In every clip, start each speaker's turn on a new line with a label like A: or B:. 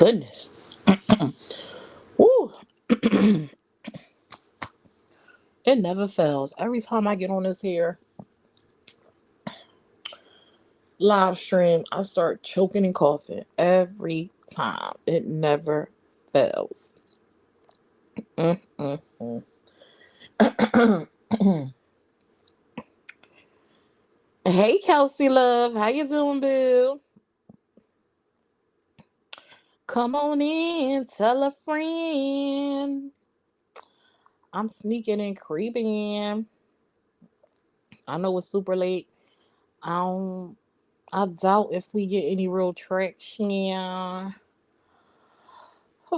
A: Goodness. Woo. It never fails. Every time I get on this here live stream, I start choking and coughing. Every time. It never fails. Mm, mm, mm. Hey, Kelsey love. How you doing, boo? Come on in. Tell a friend. I'm sneaking and creeping. I know it's super late. I don't I doubt if we get any real traction.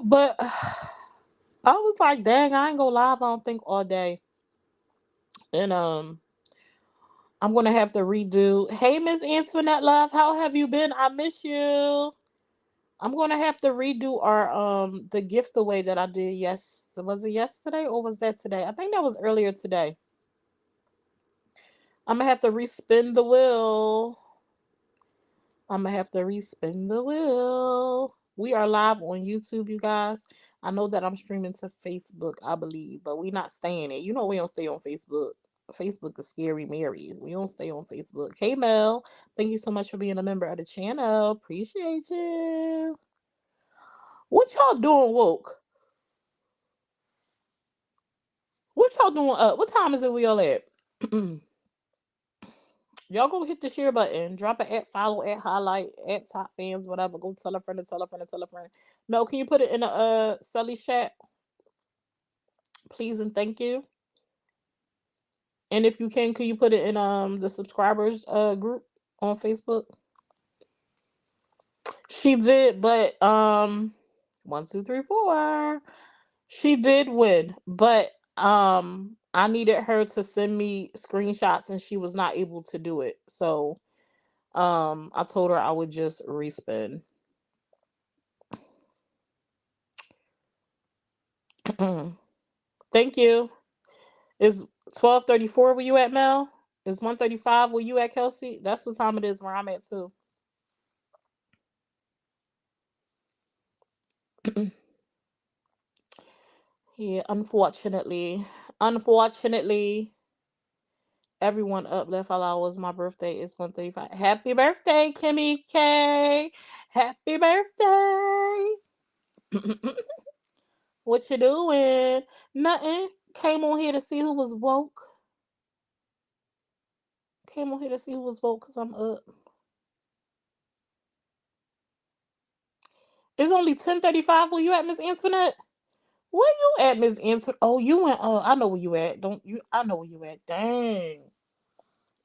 A: But I was like, dang, I ain't gonna lie, I don't think all day. And I'm gonna have to redo. Hey Miss Antoinette Love, how have you been? I miss you. I'm gonna have to redo our the gift away that I did. Yes, was it yesterday or was that today? I think that was earlier today. I'm gonna have to respin the wheel. I'm gonna have to respin the wheel. We are live on YouTube, you guys. I know that I'm streaming to Facebook, I believe, but we not staying it. You know we don't stay on Facebook. Facebook is scary Mary. We don't stay on Facebook. Hey Mel, thank you so much for being a member of the channel. Appreciate you. What y'all doing woke? What y'all doing up? What time is it we all at? Y'all go hit the share button, drop an at follow, at highlight, at top fans, whatever. Go tell a friend and tell a friend and tell a friend. Mel, can you put it in the Sully chat, please and thank you? And if you can you put it in the subscribers group on Facebook? She did, but 1, 2, 3, 4. She did win, but I needed her to send me screenshots and she was not able to do it. So I told her I would just respin. Thank you. Is 12:34 where you at, Mel? Is 1:35 where you at, Kelsey? That's what time it is where I'm at too. Yeah, unfortunately, everyone up left while I was my birthday is 1:35. Happy birthday, Kimmy K. Happy birthday. What you doing? Nothing. Came on here to see who was woke. Came on here to see who was woke because I'm up. It's only 10:35. Where you at, Miss Antoinette? Where you at, Miss Antoinette? Oh, you went. I know where you at. Don't you? I know where you at. Dang.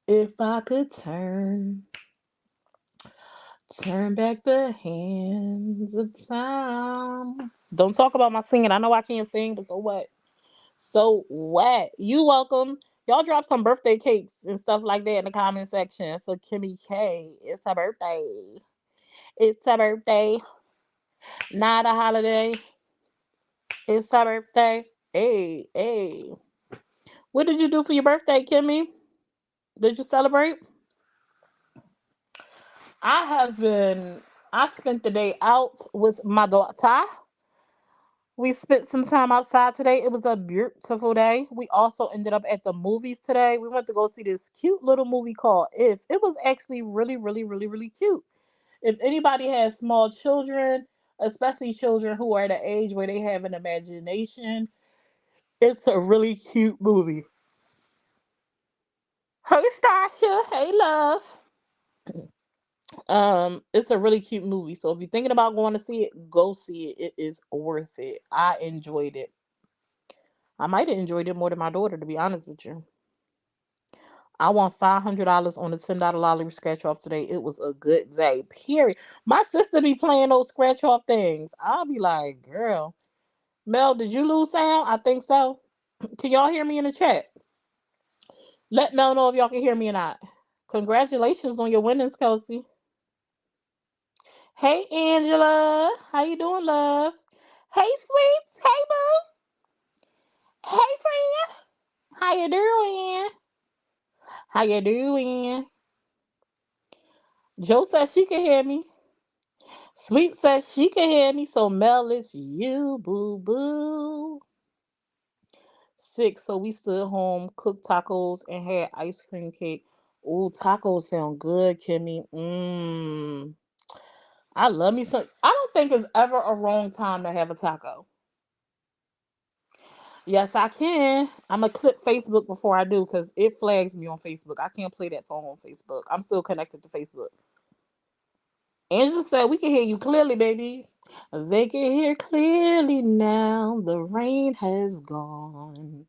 A: If I could turn back the hands of time. Don't talk about my singing. I know I can't sing, but so what? So what? You welcome. Y'all drop some birthday cakes and stuff like that in the comment section for Kimmy K. It's her birthday. It's her birthday. Not a holiday. It's her birthday. Hey, hey. What did you do for your birthday, Kimmy? Did you celebrate? I have been. I spent the day out with my daughter. We spent some time outside today. It was a beautiful day. We also ended up at the movies today. We went to go see this cute little movie called If. It was actually really, really, really, really cute. If anybody has small children, especially children who are at an age where they have an imagination, it's a really cute movie. Hey, Stasha. Hey, love. It's a really cute movie. So if you're thinking about going to see it, go see it. It is worth it. I enjoyed it. I might have enjoyed it more than my daughter, to be honest with you. I won $500 on the $10 lottery scratch off today. It was a good day. Period. My sister be playing those scratch off things. I'll be like, girl, Mel, did you lose sound? I think so. Can y'all hear me in the chat? Let Mel know if y'all can hear me or not. Congratulations on your winnings, Kelsey. Hey, Angela. How you doing, love? Hey, sweets. Hey, boo. Hey, friend. How you doing? How you doing? Joe says she can hear me. Sweet says she can hear me, so Mel, it's you, boo boo. 6, so we stood home, cooked tacos, and had ice cream cake. Ooh, tacos sound good, Kimmy. Mmm. I love me some. I don't think it's ever a wrong time to have a taco. Yes, I can. I'm gonna clip Facebook before I do because it flags me on Facebook. I can't play that song on Facebook. I'm still connected to Facebook. Angela said, "We can hear you clearly, baby. They can hear clearly now. The rain has gone."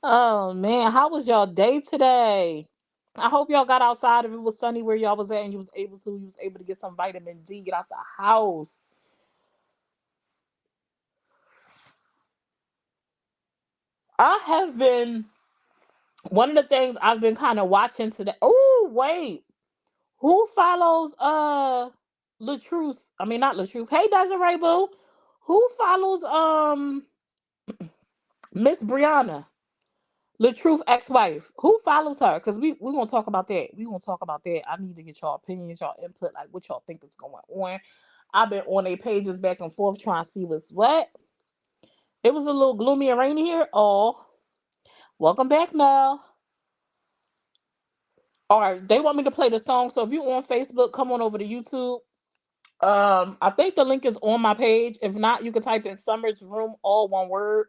A: Oh man, how was y'all day today? I hope y'all got outside if it was sunny where y'all was at and you was able to get some vitamin D, get out the house. I have been one of the things I've been kind of watching today. Oh, wait. Who follows Latruth? I mean not Latruth. Hey Desiree Boo. Who follows Miss Brianna? Latruth ex-wife. Who follows her? Because we gonna talk about that. We gonna talk about that. I need to get y'all opinions, y'all input, like what y'all think is going on. I've been on their pages back and forth trying to see what's what. It was a little gloomy and rainy here. Oh, welcome back, Mel. All right, they want me to play the song. So if you on Facebook, come on over to YouTube. I think the link is on my page. If not, you can type in Summer's Room, all one word,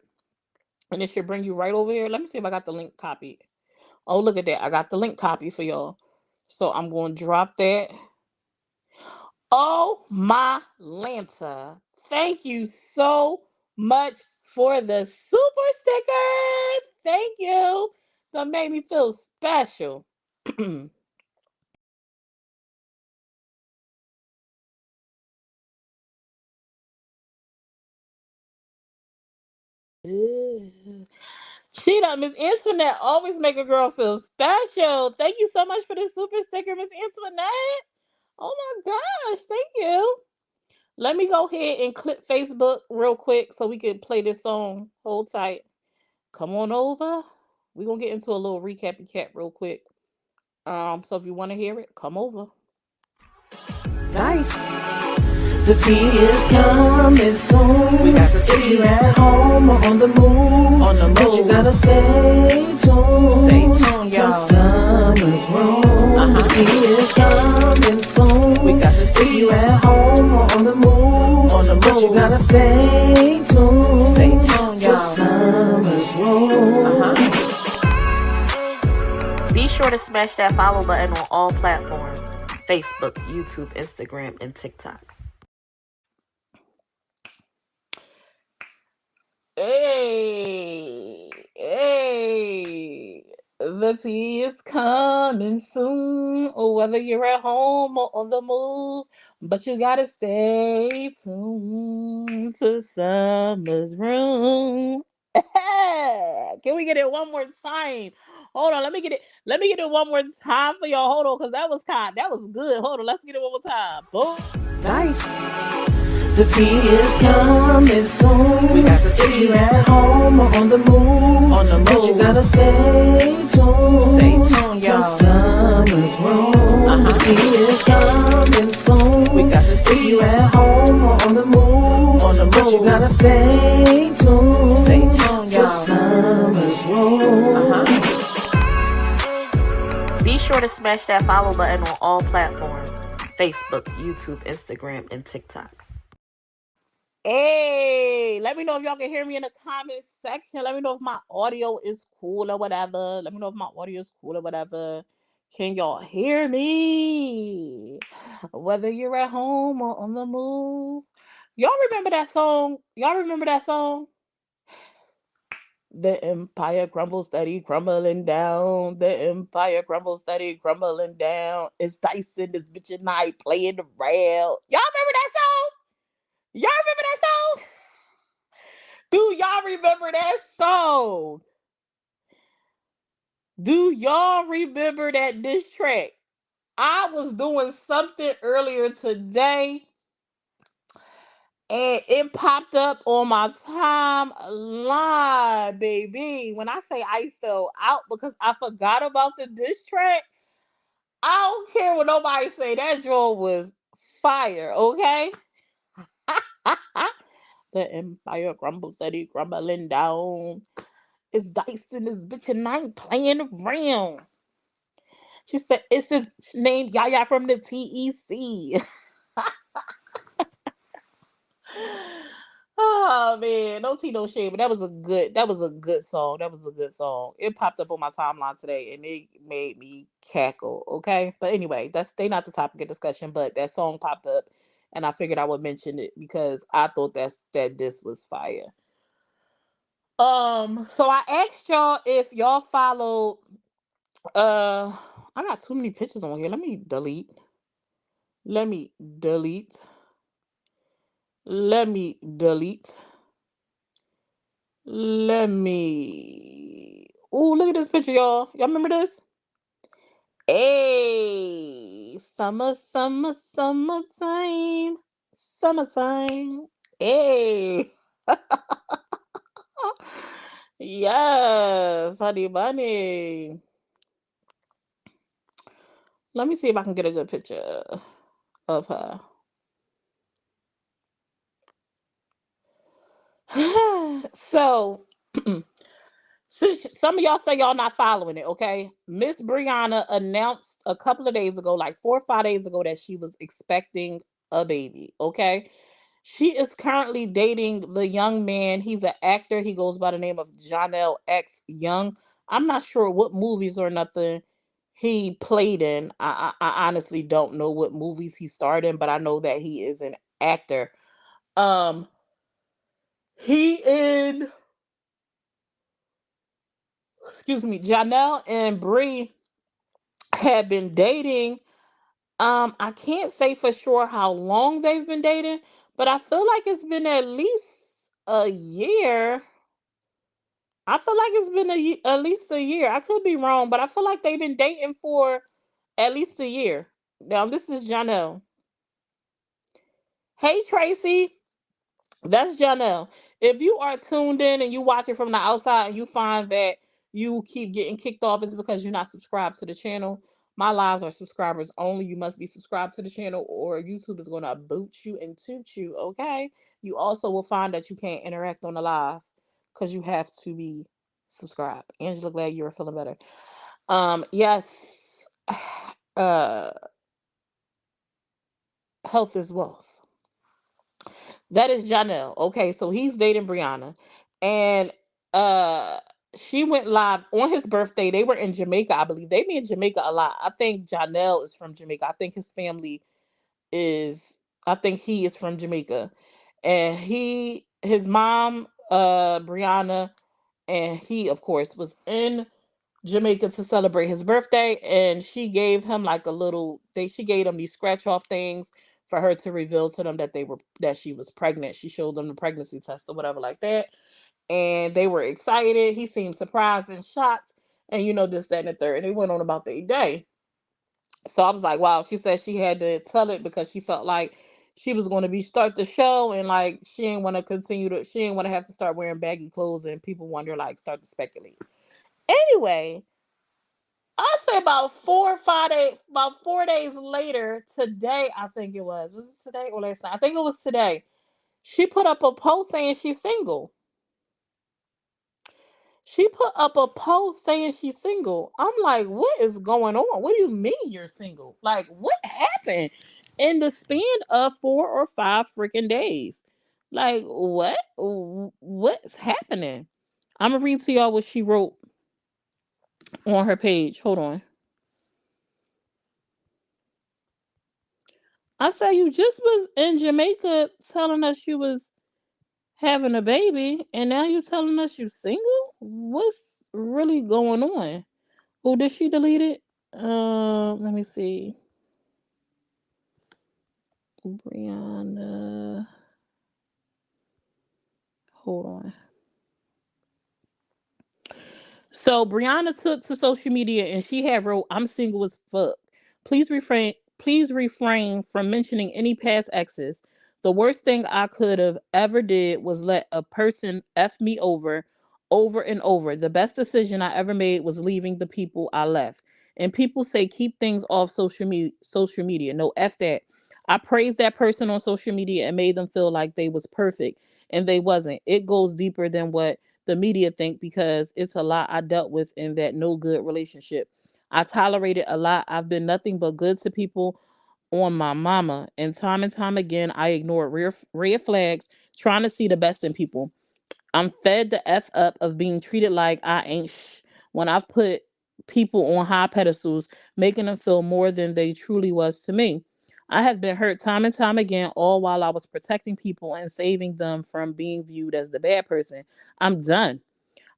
A: and it should bring you right over here. Let me see if I got the link copied. Oh, look at that. I got the link copy for y'all. So I'm going to drop that. Oh, my Lanta. Thank you so much for the super sticker. Thank you. That made me feel special. She done, Miss Antoinette always make a girl feel special. Thank you so much for the super sticker, Miss Antoinette. Oh my gosh, thank you. Let me go ahead and click Facebook real quick so we can play this song. Hold tight. Come on over. We're gonna get into a little recappy cat real quick. So if you want to hear it, come over.
B: Dice. The tea is coming soon. We got the tea. If you at home or on the move, but you gotta stay tuned.
A: Stay tuned, y'all.
B: Summer's room. The tea is coming soon.
A: We got the tea.
B: If you at home or on the move, but you gotta stay tuned.
A: Stay tuned, y'all.
B: Summer's room.
A: Be sure to smash that follow button on all platforms: Facebook, YouTube, Instagram, and TikTok. Hey, hey, the tea is coming soon. Or whether you're at home or on the move, but you gotta stay tuned to Summer's Room. Can we get it one more time? Hold on, let me get it. Let me get it one more time for y'all. Hold on, because that was good. Hold on, let's get it one more time. Boom.
B: Dice. The tea is coming soon.
A: We got the tea.
B: If you at home or on the move, but you gotta stay tuned.
A: Stay tuned, y'all.
B: Summer's room. The tea is coming soon.
A: We got the tea.
B: If you at home or on the move, but you gotta stay tuned.
A: Stay tuned, y'all.
B: Summer's room.
A: Be sure to smash that follow button on all platforms: Facebook, YouTube, Instagram, and TikTok. Hey, let me know if y'all can hear me in the comment section. Let me know if my audio is cool or whatever. Let me know if my audio is cool or whatever. Can y'all hear me? Whether you're at home or on the move. Y'all remember that song? Y'all remember that song? The empire crumbles steady crumbling down. The empire crumbles steady crumbling down. It's Dyson, this bitch and I playing the rail. Y'all remember that song? Y'all remember that song? Do y'all remember that song? Do y'all remember that diss track? I was doing something earlier today and it popped up on my timeline, baby. When I say I fell out because I forgot about the diss track, I don't care what nobody say. That draw was fire, okay? The empire crumbles, steady crumbling down. It's dice in this bitch and I ain't playing around. She said it's his name Yaya from the TEC. Oh man, no tea, no shade, but that was a good song. That was a good song. It popped up on my timeline today and it made me cackle. Okay. But anyway, that's they not the topic of discussion, but that song popped up and I figured I would mention it because I thought that this was fire. So I asked y'all if y'all follow uh I got too many pictures on here. Let me delete. Let me delete. Let me delete. Let me. Ooh, look at this picture, y'all. Y'all remember this? Hey, summer, summer, summertime, summertime. Hey, yes, honey bunny. Let me see if I can get a good picture of her. So, since some of y'all say y'all not following it, okay? Miss Brianna announced a couple of days ago, like 4 or 5 days ago, that she was expecting a baby, okay? She is currently dating the young man. He's an actor. He goes by the name of Jonell X Young. I'm not sure what movies or nothing he played in. I honestly don't know what movies he starred in, but I know that he is an actor. Um, he in excuse me, Janelle and Bree had been dating. I can't say for sure how long they've been dating, but I feel like it's been at least a year. I feel like it's been at least a year. I could be wrong, but I feel like they've been dating for at least a year. Now this is Janelle. Hey Tracy, that's Janelle. If you are tuned in and you watch it from the outside and you find that you keep getting kicked off, it's because you're not subscribed to the channel. My lives are subscribers only. You must be subscribed to the channel or YouTube is going to boot you and toot you, okay? You also will find that you can't interact on the live because you have to be subscribed. Angela, glad you're feeling better. Yes. Uh, health is wealth. That is Janelle. Okay, so he's dating Brianna. And uh she went live on his birthday. They were in Jamaica, I believe. They be in Jamaica a lot. I think Janelle is from Jamaica. I think his family is I think he is from Jamaica. And his mom, Brianna, and he, of course, was in Jamaica to celebrate his birthday, and she gave him like a little. She gave him these scratch off things for her to reveal to them that she was pregnant. She showed them the pregnancy test or whatever like that, and they were excited. He seemed surprised and shocked, and this, that, and the third. And they went on about their day. So I was like, wow. She said she had to tell it because she felt like she was going to be start the show, and like she didn't want to continue to. She didn't want to have to start wearing baggy clothes, and people wonder like start to speculate. Anyway, I say about 4 or 5 days, about 4 days later, today, I think it was. Was it today or last night? I think it was today. She put up a post saying she's single. She put up a post saying she's single. I'm like, what is going on? What do you mean you're single? Like, what happened in the span of 4 or 5 freaking days? Like, what? What's happening? I'm gonna read to y'all what she wrote on her page. Hold on. I said you just was in Jamaica telling us you was having a baby, and now you telling us you single. What's really going on? Oh, did she delete it? Let me see. Brianna, hold on. So Brianna took to social media and she had wrote, "I'm single as fuck. Please refrain from mentioning any past exes. The worst thing I could have ever did was let a person f me over and over. The best decision I ever made was leaving the people I left. And people say keep things off social media. No, f that. I praised that person on social media and made them feel like they was perfect, and they wasn't. It goes deeper than what the media think, because it's a lot I dealt with in that no good relationship. I tolerated a lot. I've been nothing but good to people on my mama, and time again I ignored red flags, trying to see the best in people. I'm fed the F up of being treated like I ain't when I've put people on high pedestals, making them feel more than they truly was to me. I have been hurt time and time again, all while I was protecting people and saving them from being viewed as the bad person. I'm done.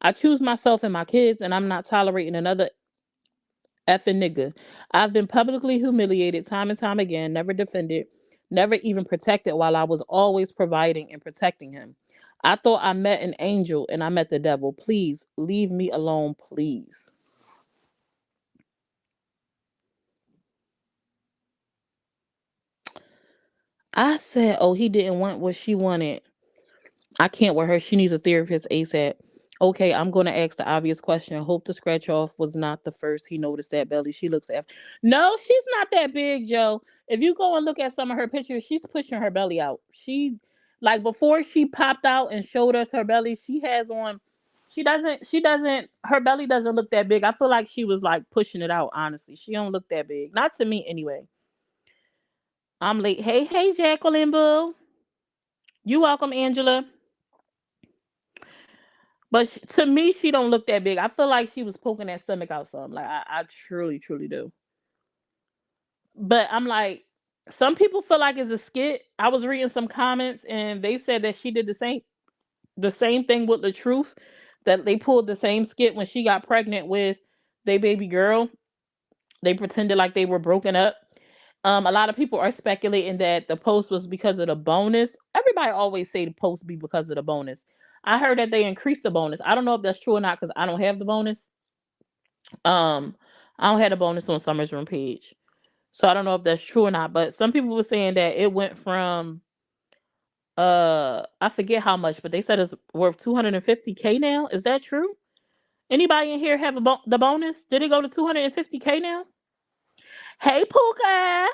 A: I choose myself and my kids, and I'm not tolerating another effing nigga. I've been publicly humiliated time and time again, never defended, never even protected, while I was always providing and protecting him. I thought I met an angel and I met the devil. Please leave me alone, please. I said, oh, he didn't want what she wanted. I can't with her. She needs a therapist ASAP. Okay, I'm going to ask the obvious question. Hope the scratch off was not the first he noticed that belly. She looks after. No, she's not that big, Joe. If you go and look at some of her pictures, she's pushing her belly out. She, like before she popped out and showed us her belly, she has on. Her belly doesn't look that big. I feel like she was like pushing it out, honestly. She don't look that big. Not to me anyway. I'm late. Hey, hey, Jacqueline Boo. You welcome, Angela. But to me, she don't look that big. I feel like she was poking that stomach out some. Like I truly, truly do. But I'm like, some people feel like it's a skit. I was reading some comments and they said that she did the same thing with the truth. That they pulled the same skit when she got pregnant with their baby girl. They pretended like they were broken up. A lot of people are speculating that the post was because of the bonus. Everybody always say the post be because of the bonus. I heard that they increased the bonus. I don't know if that's true or not because I don't have the bonus. Um, I don't have the bonus on Summer's Room page, so I don't know if that's true or not. But some people were saying that it went from I forget how much, but they said it's worth 250K now. Is that true? Anybody in here have the bonus? Did it go to 250K now? Hey, Puka.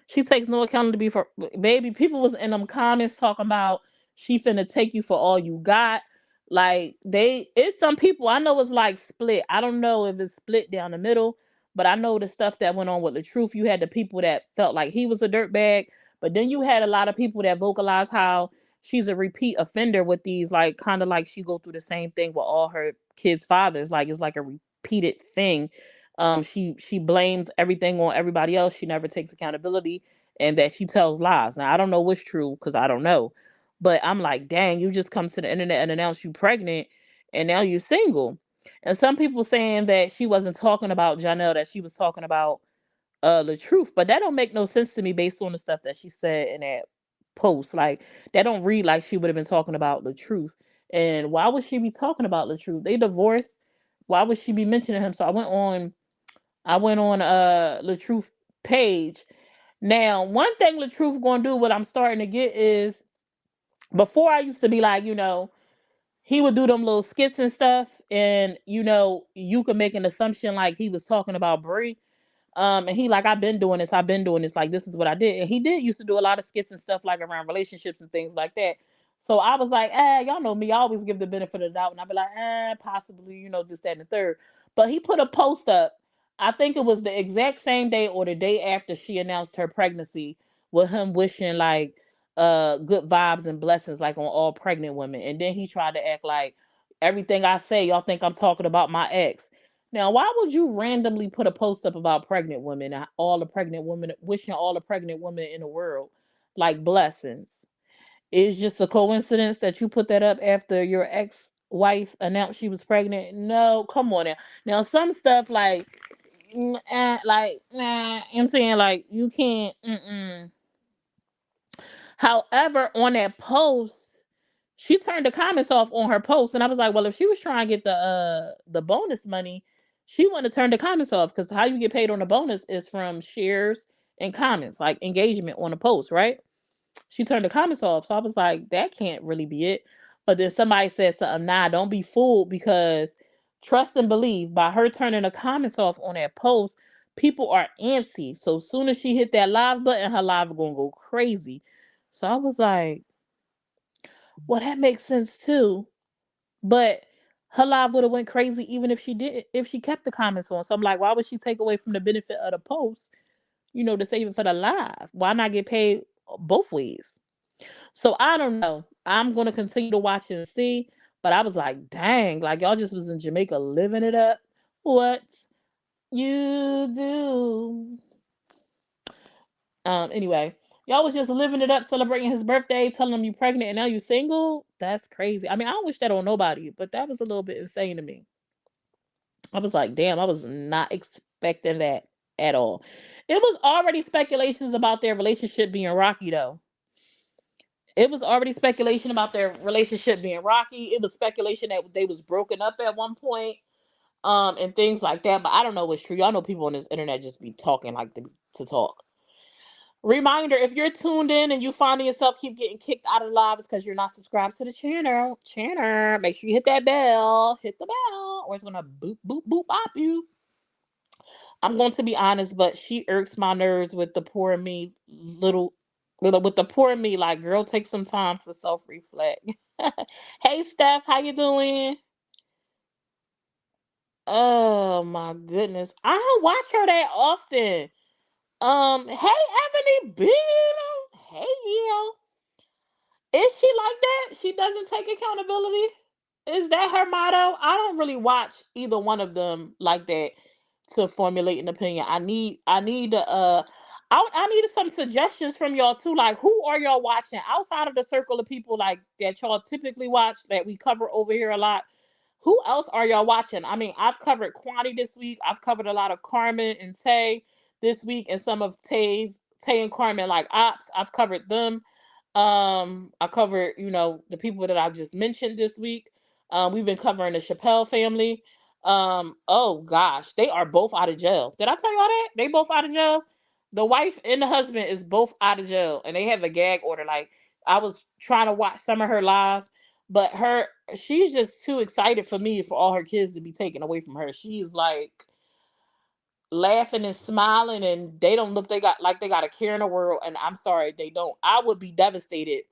A: She takes no accountability for baby. People was in them comments talking about she finna take you for all you got. Like it's some people I know it's like split. I don't know if it's split down the middle, but I know the stuff that went on with the truth. You had the people that felt like he was a dirtbag, but then you had a lot of people that vocalized how she's a repeat offender with these, like kind of like she go through the same thing with all her kids' fathers. Like it's like a repeated thing. She blames everything on everybody else. She never takes accountability, and that she tells lies. Now I don't know what's true because I don't know, but I'm like, dang, you just come to the internet and announce you pregnant, and now you're single. And some people saying that she wasn't talking about Janelle, that she was talking about the truth, but that don't make no sense to me based on the stuff that she said in that post. Like that don't read like she would have been talking about the truth. And why would she be talking about the truth? They divorced. Why would she be mentioning him? So I went on Latruth page. Now, one thing Latruth gonna do, what I'm starting to get is, before I used to be like, he would do them little skits and stuff, and you could make an assumption like he was talking about Brie. And he like, I've been doing this, like this is what I did. And he did used to do a lot of skits and stuff like around relationships and things like that. So I was like, y'all know me, I always give the benefit of the doubt. And I'd be like, possibly, just that and the third. But he put a post up, I think it was the exact same day or the day after she announced her pregnancy, with him wishing like good vibes and blessings like on all pregnant women. And then he tried to act like everything I say, y'all think I'm talking about my ex. Now, why would you randomly put a post up about pregnant women and all the pregnant women, wishing all the pregnant women in the world like blessings? It's just a coincidence that you put that up after your ex-wife announced she was pregnant? No, come on now. Now, some stuff like, like, nah, I'm saying like you can't. However, on that post, she turned the comments off on her post, and I was like, well, if she was trying to get the bonus money, she wouldn't have turned the comments off, because how you get paid on the bonus is from shares and comments, like engagement on a post, right? She turned the comments off, so I was like, that can't really be it. But then somebody said something, nah, don't be fooled, because trust and believe, by her turning the comments off on that post, people are antsy. So as soon as she hit that live button, her live gonna go crazy. So I was like, well, that makes sense too. But her live would have went crazy even if she did if she kept the comments on. So I'm like, why would she take away from the benefit of the post, to save it for the live? Why not get paid both ways? So I don't know. I'm gonna continue to watch and see. But I was like, dang, like y'all just was in Jamaica living it up. What you do. Anyway, y'all was just living it up, celebrating his birthday, telling him you pregnant and now you single. That's crazy. I mean, I don't wish that on nobody, but that was a little bit insane to me. I was like, damn, I was not expecting that at all. It was already speculations about their relationship being rocky, though. It was already speculation about their relationship being rocky. It was speculation that they was broken up at one point, and things like that. But I don't know what's true. Y'all know people on this internet just be talking like to talk. Reminder: if you're tuned in and you finding yourself keep getting kicked out of the live, it's because you're not subscribed to the channel. Make sure you hit that bell. Hit the bell, or it's gonna boop boop boop bop you. I'm going to be honest, but she irks my nerves with the poor me little with the poor me. Like, girl, take some time to self reflect. Hey, Steph, how you doing? Oh my goodness, I don't watch her that often. Hey, Ebony B. Hey, yo. Is she like that? She doesn't take accountability? Is that her motto? I don't really watch either one of them like that to formulate an opinion. I need some suggestions from y'all too. Like, who are y'all watching outside of the circle of people like that y'all typically watch that we cover over here a lot? Who else are y'all watching? I mean, I've covered Quani this week. I've covered a lot of Carmen and Tay this week, and some of Tay and Carmen like ops. I've covered them. I covered, the people that I've just mentioned this week. We've been covering the Chappelle family. Oh gosh, they are both out of jail. Did I tell y'all that? They both out of jail. The wife and the husband is both out of jail, and they have a gag order. Like, I was trying to watch some of her live, but she's just too excited for me for all her kids to be taken away from her. She's like laughing and smiling, and they don't look they got a care in the world, and I'm sorry, they don't. I would be devastated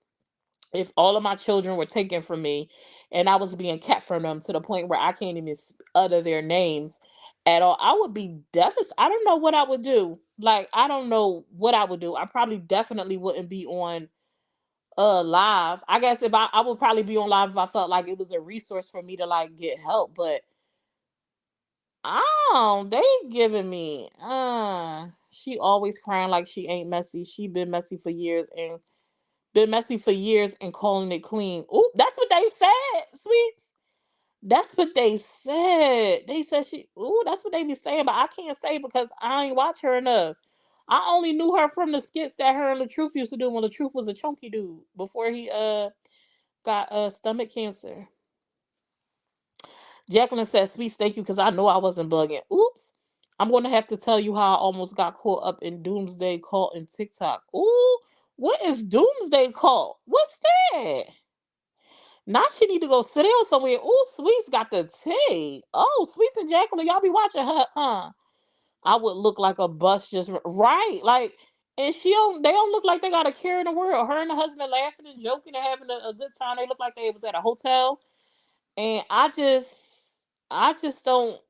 A: if all of my children were taken from me and I was being kept from them to the point where I can't even utter their names at all. I would be devastated. I don't know what I would do. Like, I don't know what I would do. I probably definitely wouldn't be on live. I guess if I would probably be on live if I felt like it was a resource for me to like get help, but oh, they giving me she always crying like she ain't messy. She been messy for years and calling it clean. Ooh, that's what they said, sweets. That's what they said. They said that's what they be saying, but I can't say because I ain't watch her enough. I only knew her from the skits that her and the Truth used to do when the Truth was a chunky dude before he got stomach cancer. Jacqueline says, "Sweets, thank you, because I know I wasn't bugging." Oops. I'm gonna have to tell you how I almost got caught up in Doomsday Cult and TikTok. Ooh, what is Doomsday Cult? What's that? Now she need to go sit down somewhere. Ooh, Sweets got the tea. Oh, Sweets and Jacqueline, y'all be watching her, huh? I would look like a bus just right. Like, and they don't look like they got a care in the world. Her and the husband laughing and joking and having a good time. They look like they was at a hotel. And I just don't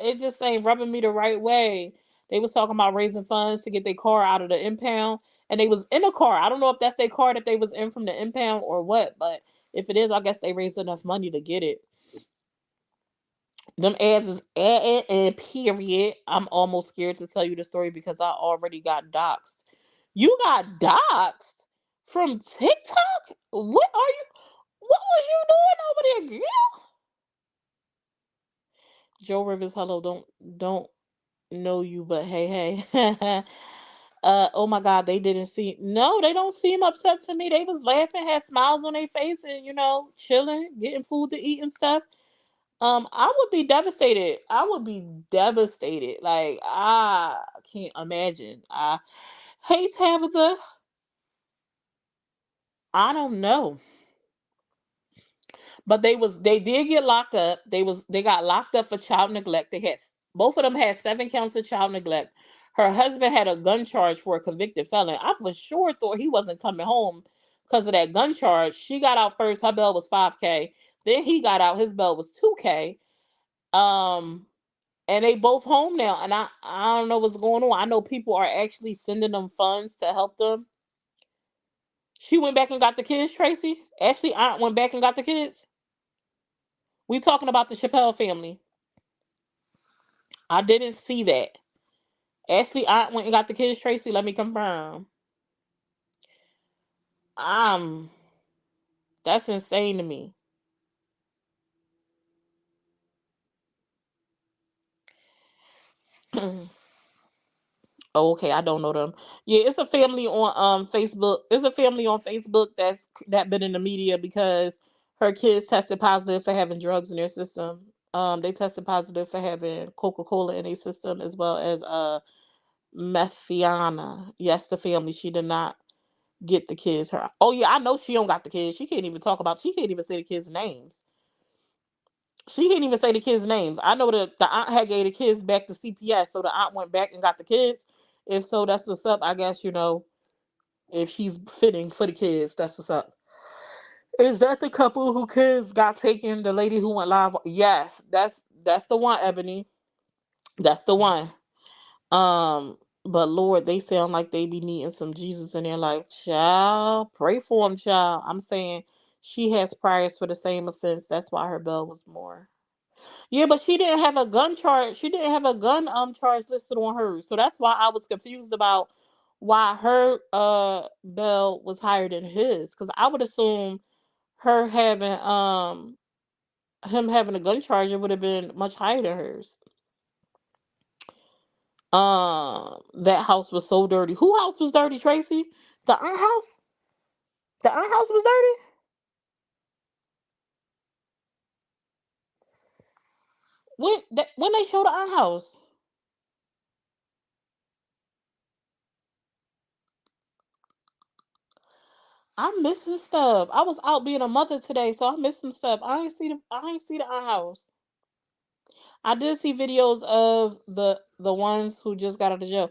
A: it just ain't rubbing me the right way. They was talking about raising funds to get their car out of the impound, and they was in a car. I don't know if that's their car that they was in from the impound or what, but if it is, I guess they raised enough money to get it. Them ads is and period. I'm almost scared to tell you the story because I already got doxxed. You got doxxed from TikTok? What was you doing over there, girl? Joe Rivers, hello, don't know you, but hey, hey. Oh my God, they didn't see. No, they don't seem upset to me. They was laughing, had smiles on their face, and chilling, getting food to eat and stuff. I would be devastated. I would be devastated. Like, I can't imagine. Hey, Tabitha, I don't know, but they did get locked up. They got locked up for child neglect. They had Both of them had 7 counts of child neglect. Her husband had a gun charge for a convicted felon. I for sure thought he wasn't coming home because of that gun charge. She got out first. Her bail was 5K. Then he got out. His bail was 2K. Um, and they both home now. And I don't know what's going on. I know people are actually sending them funds to help them. She went back and got the kids, Tracy. Ashley aunt went back and got the kids. We talking about the Chappelle family. I didn't see that. Ashley aunt went and got the kids, Tracy. Let me confirm. Um, that's insane to me. Oh, okay, I don't know them. Yeah, it's a family on Facebook. It's a family on Facebook that been in the media because her kids tested positive for having drugs in their system. They tested positive for having Coca-Cola in their system as well as methiana. Yes, the family. She did not get the kids. Her. Oh yeah, I know she don't got the kids. She can't even talk about. She can't even say the kids' names. She can't even say the kids' names. I know that the aunt had gave the kids back to CPS, so the aunt went back and got the kids. If so, that's what's up. I guess if she's fitting for the kids, that's what's up. Is that the couple who kids got taken? The lady who went live? Yes, that's the one, Ebony. That's the one. But Lord, they sound like they be needing some Jesus in their life. Child, pray for them, child. I'm saying she has priors for the same offense. That's why her bail was more. Yeah, but she didn't have a gun charge. She didn't have a gun charge listed on her. So that's why I was confused about why her bail was higher than his. Because I would assume her having him having a gun charge, it would have been much higher than hers. That house was so dirty. Who house was dirty, Tracy? The aunt house? The aunt house was dirty? When they showed the aunt house? I'm missing stuff. I was out being a mother today, so I missed some stuff. I ain't see the aunt house. I did see videos of the ones who just got out of jail.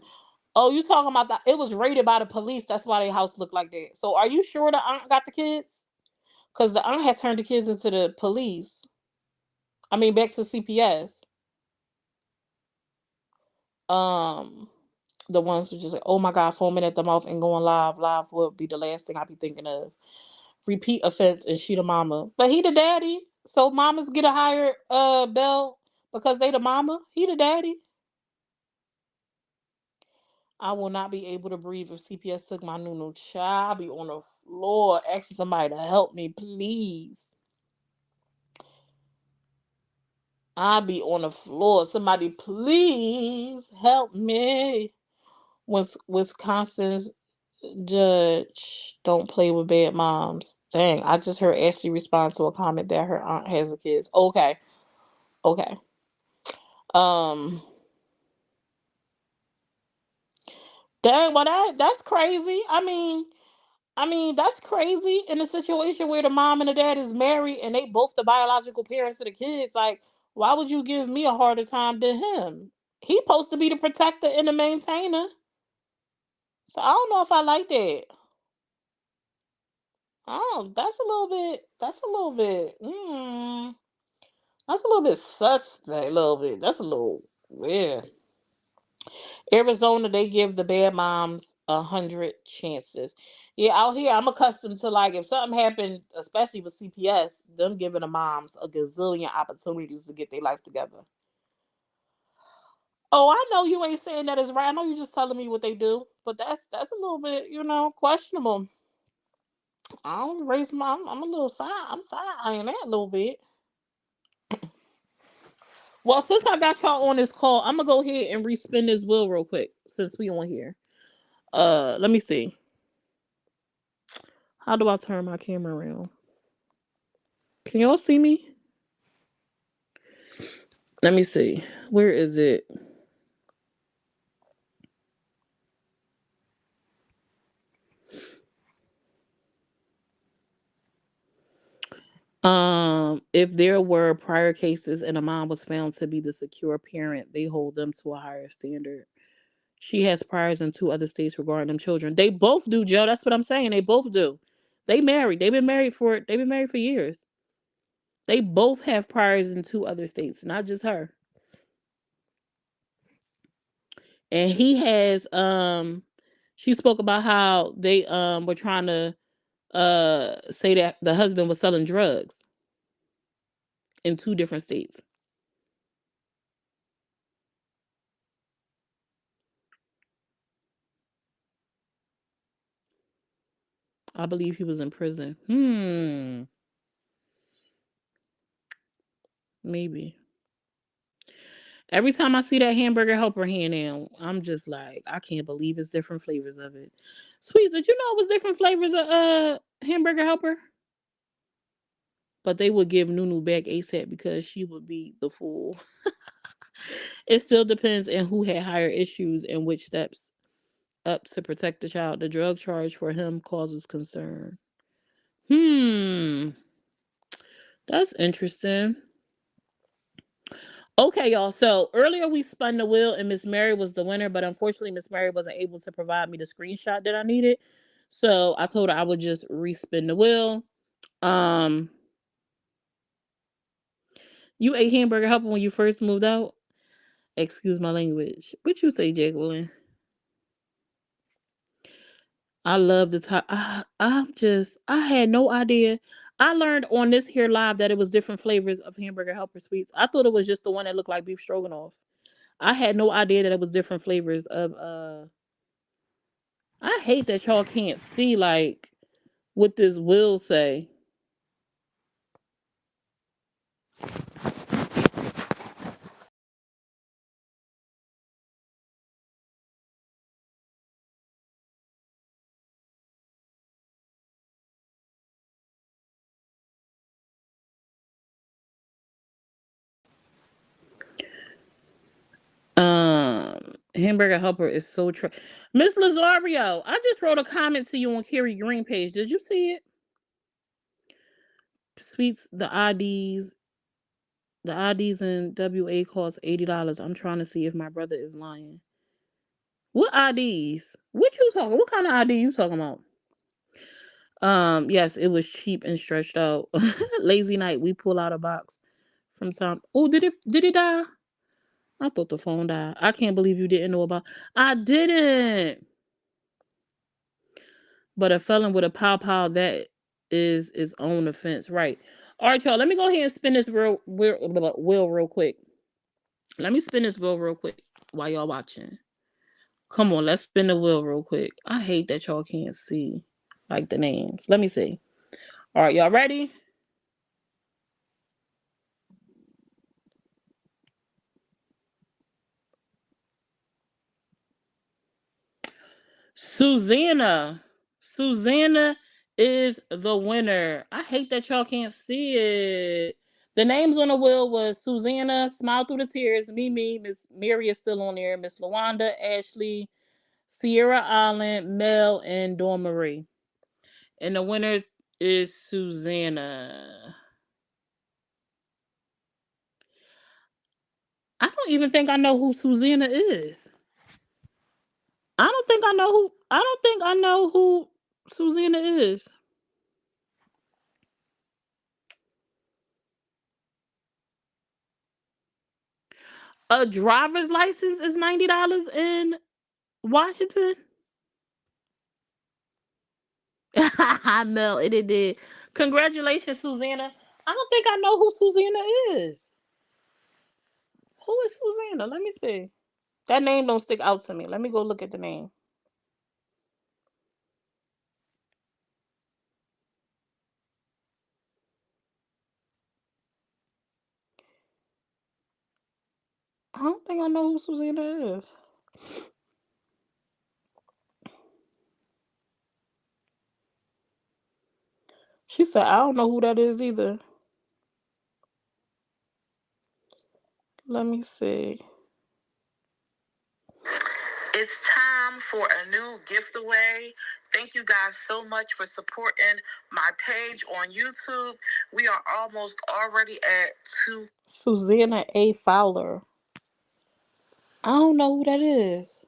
A: Oh, you talking about that? It was raided by the police. That's why their house looked like that. So, are you sure the aunt got the kids? Because the aunt had turned the kids into the police. I mean, back to CPS. Um, the ones who just like, oh my god, foaming at the mouth and going live. Live would be the last thing I'd be thinking of. Repeat offense and she the mama, but he the daddy. So mamas get a higher bell because they the mama. He the daddy. I will not be able to breathe if CPS took my new child. I'll be on the floor asking somebody to help me, please. I'll be on the floor. Somebody, please help me. Wisconsin's judge don't play with bad moms. Dang, I just heard Ashley respond to a comment that her aunt has a kids. Okay, okay. Um, dang, well that's crazy. I mean, that's crazy in a situation where the mom and the dad is married and they both the biological parents of the kids. Like, why would you give me a harder time than him? He supposed to be the protector and the maintainer. So I don't know if I like that. Oh, that's a little bit. That's a little bit. That's a little bit suspect. A little bit. That's a little weird. Arizona, they give the bad moms 100 chances. Yeah, out here, I'm accustomed to like if something happened, especially with CPS, them giving the moms a gazillion opportunities to get their life together. Oh, I know you ain't saying that is right. I know you're just telling me what they do, but that's a little bit, questionable. I don't raise my. I'm a little side. I'm side eyeing that a little bit. Well, since I got y'all on this call, I'm gonna go ahead and respin this wheel real quick since we on here. Let me see. How do I turn my camera around? Can y'all see me? Let me see. Where is it? If there were prior cases and a mom was found to be the secure parent, they hold them to a higher standard. She has priors in two other states regarding them children. They both do, Joe. That's what I'm saying. They both do. They married. They've been married for years. They both have priors in two other states, not just her. And he has she spoke about how they were trying to say that the husband was selling drugs in two different states. I believe he was in prison. Maybe. Every time I see that hamburger helper hand now, I'm just like, I can't believe it's different flavors of it. Sweets, did you know it was different flavors of hamburger helper? But they would give Nunu back ASAP because she would be the fool. It still depends on who had higher issues and which steps up to protect the child. The drug charge for him causes concern. Hmm, that's interesting. Okay, y'all. So earlier we spun the wheel and Miss Mary was the winner, but unfortunately Miss Mary wasn't able to provide me the screenshot that I needed. So I told her I would just respin the wheel. Um, you ate hamburger helper when you first moved out? Excuse my language. What you say, Jacqueline? I love the top. I had no idea. I learned on this here live that it was different flavors of hamburger helper sweets. I thought it was just the one that looked like beef stroganoff. I had no idea that it was different flavors of I hate that y'all can't see like what this will say. Hamburger helper is so true. Miss Lazario, I just wrote a comment to you on Carrie Green page. Did you see it? Sweets, the IDs in WA cost $80. I'm trying to see if my brother is lying. What IDs? What you talking? What kind of ID you talking about? Yes, it was cheap and stretched out. Lazy night. We pull out a box from some. Oh, did it die? I thought the phone died. I can't believe you didn't know about. I didn't. But a felon with a pow that is his own offense, right? All right, y'all. Let me go ahead and spin this wheel real quick. Let me spin this wheel real quick while y'all watching. Come on, let's spin the wheel real quick. I hate that y'all can't see like the names. Let me see. All right, y'all ready? Susanna. Susanna is the winner. I hate that y'all can't see it. The names on the wheel was Susanna, Smile Through the Tears, Mimi, Miss Mary is still on there, Miss Lawanda, Ashley, Sierra Island, Mel, and Dawn Marie. And the winner is Susanna. I don't even think I know who Susanna is. I don't think I know who Susanna is. A driver's license is $90 in Washington. Mel, it did. Congratulations, Susanna. I don't think I know who Susanna is. Who is Susanna? Let me see. That name don't stick out to me. Let me go look at the name. I don't think I know who Susanna is. She said, I don't know who that is either. Let me see. It's time for a new gift away. Thank you guys so much for supporting my page on YouTube. We are almost already at two. Susanna A. Fowler. I don't know who that is.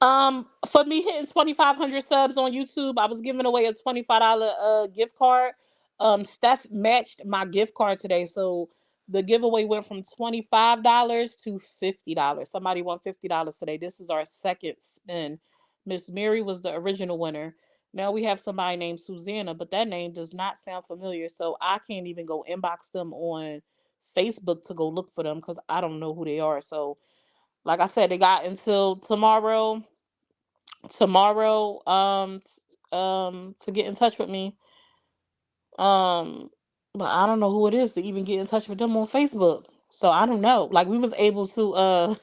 A: For me hitting 2,500 subs on YouTube, I was giving away a $25 gift card. Steph matched my gift card today, so the giveaway went from $25 to $50. Somebody won $50 today. This is our second spin. Miss Mary was the original winner. Now we have somebody named Susanna, but that name does not sound familiar, so I can't even go inbox them on Facebook to go look for them because I don't know who they are. So, like I said, they got until to get in touch with me. um but I don't know who it is to even get in touch with them on Facebook, so I don't know. Like, we was able to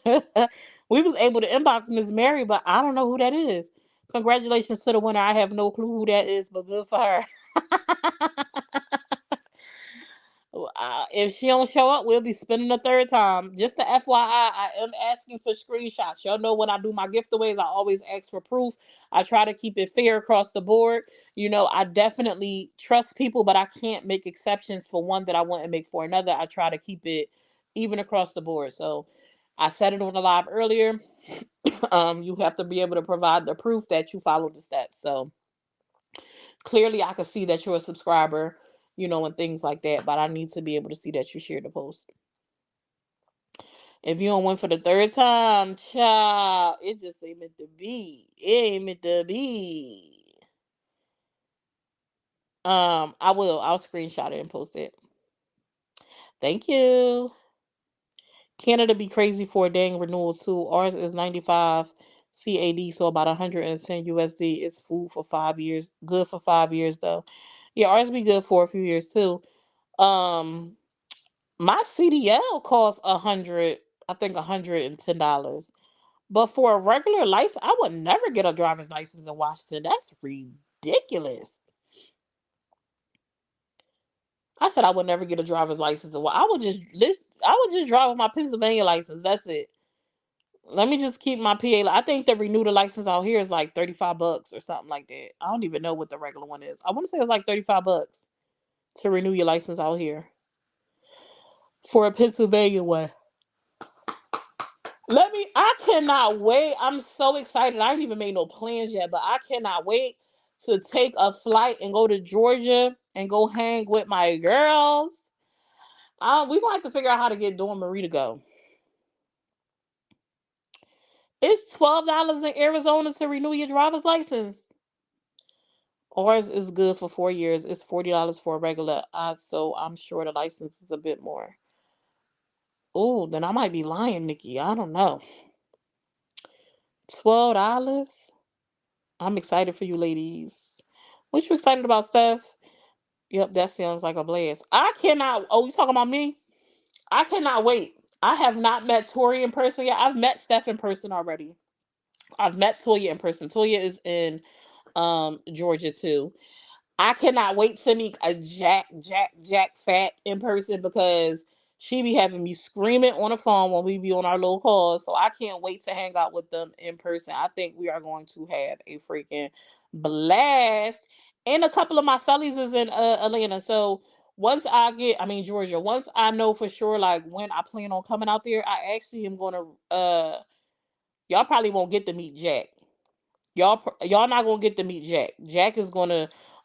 A: we was able to inbox Miss Mary, but I don't know who that is. Congratulations to the winner. I have no clue who that is, but good for her. If she don't show up, we'll be spending a third time. Just to FYI, I am asking for screenshots. Y'all know when I do my giveaways, I always ask for proof. I try to keep it fair across the board. I definitely trust people, but I can't make exceptions for one that I wouldn't make for another. I try to keep it even across the board. So I said it on the live earlier. You have to be able to provide the proof that you followed the steps. So clearly I can see that you're a subscriber, and things like that, but I need to be able to see that you shared the post. If you don't win for the third time, child, it just ain't meant to be. It ain't meant to be. I'll screenshot it and post it. Thank you. Canada be crazy for a dang renewal too. Ours is 95 CAD, so about 110 USD. It's food for 5 years. Good for 5 years though. Yeah, ours be good for a few years too. Um, my CDL costs 100, I think $110. But for a regular license, I would never get a driver's license in Washington. That's ridiculous. I said I would never get a driver's license. I would just drive with my Pennsylvania license. That's it. Let me just keep my PA. I think the renew the license out here is like $35 or something like that. I don't even know what the regular one is. I want to say it's like $35 to renew your license out here for a Pennsylvania one. I cannot wait. I'm so excited. I ain't even made no plans yet, but I cannot wait to take a flight and go to Georgia and go hang with my girls. We gonna have to figure out how to get Dawn Marie to go. It's $12 in Arizona to renew your driver's license. Ours is good for 4 years. It's $40 for a regular. So I'm sure the license is a bit more. Oh, then I might be lying, Nikki. I don't know. $12. I'm excited for you, ladies. What you excited about, Steph? Yep, that sounds like a blast. I cannot. Oh, you talking about me? I cannot wait. I have not met Tori in person yet. I've met Steph in person already. I've met Toya in person. Toya is in Georgia too. I cannot wait to meet a Jack Fat in person because she be having me screaming on the phone when we be on our little calls. So I can't wait to hang out with them in person. I think we are going to have a freaking blast. And a couple of my fellies is in Atlanta. So Georgia. Once I know for sure like when I plan on coming out there, I actually am gonna y'all probably won't get to meet Jack. Y'all not gonna get to meet Jack. Jack is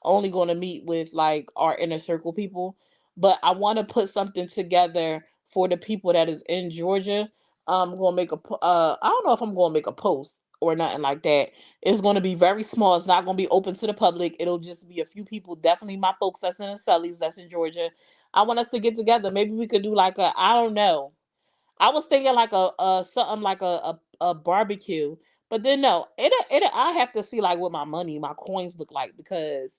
A: only gonna meet with like our inner circle people. But I want to put something together for the people that is in Georgia. I'm gonna make I don't know if I'm gonna make a post or nothing like that. It's gonna be very small. It's not gonna be open to the public. It'll just be a few people. Definitely my folks that's in the Sullies, that's in Georgia. I want us to get together. Maybe we could do like I don't know. I was thinking like a something like a barbecue, but then no, it I have to see like what my money, my coins look like because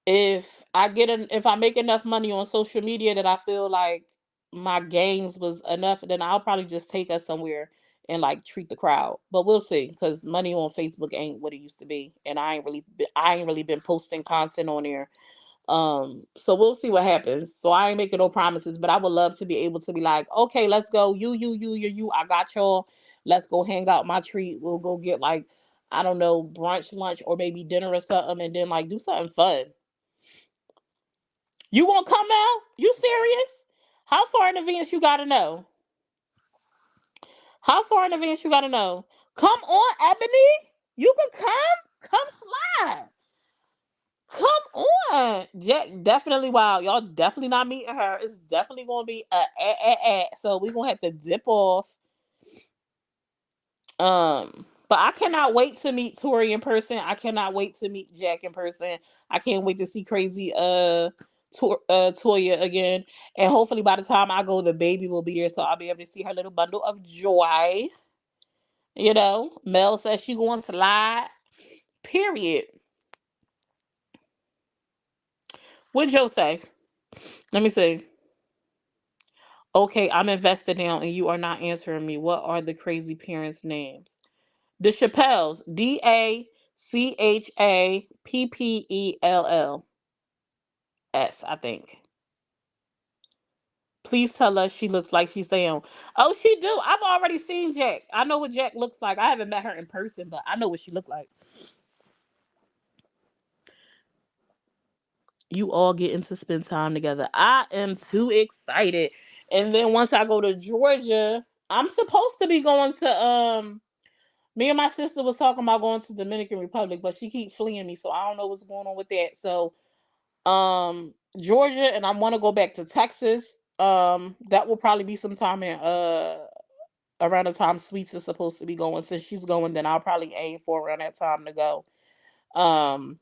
A: if I make enough money on social media that I feel like my gains was enough, then I'll probably just take us somewhere and like treat the crowd. But we'll see because money on Facebook ain't what it used to be, and I ain't really been posting content on there. So we'll see what happens. So I ain't making no promises, but I would love to be able to be like, okay, let's go. You. I got y'all. Let's go hang out my treat. We'll go get like I don't know, brunch, lunch, or maybe dinner or something, and then like do something fun. You won't come out? You serious? How far in advance you gotta know? How far in advance you gotta know? Come on, Ebony. You can come. Come slide. Come on. Jack definitely wild. Y'all definitely not meeting her. It's definitely gonna be so we gonna have to dip off. But I cannot wait to meet Tori in person. I cannot wait to meet Jack in person. I can't wait to see crazy Toya again. And hopefully by the time I go, the baby will be there, so I'll be able to see her little bundle of joy. Mel says she going to slide. Period. What Joe say? Let me see. Okay, I'm invested now, and you are not answering me. What are the crazy parents' names? The Chappelles. Dachappeells. I think. Please tell us she looks like she's saying. Oh, she do. I've already seen Jack. I know what Jack looks like. I haven't met her in person, but I know what she looked like. You all getting to spend time together. I am too excited. And then once I go to Georgia, I'm supposed to be going to me and my sister was talking about going to Dominican Republic, but she keeps fleeing me, so I don't know what's going on with that. So Georgia, and I want to go back to Texas. That will probably be sometime in around the time Sweets is supposed to be going. Since she's going, then I'll probably aim for around that time to go. Um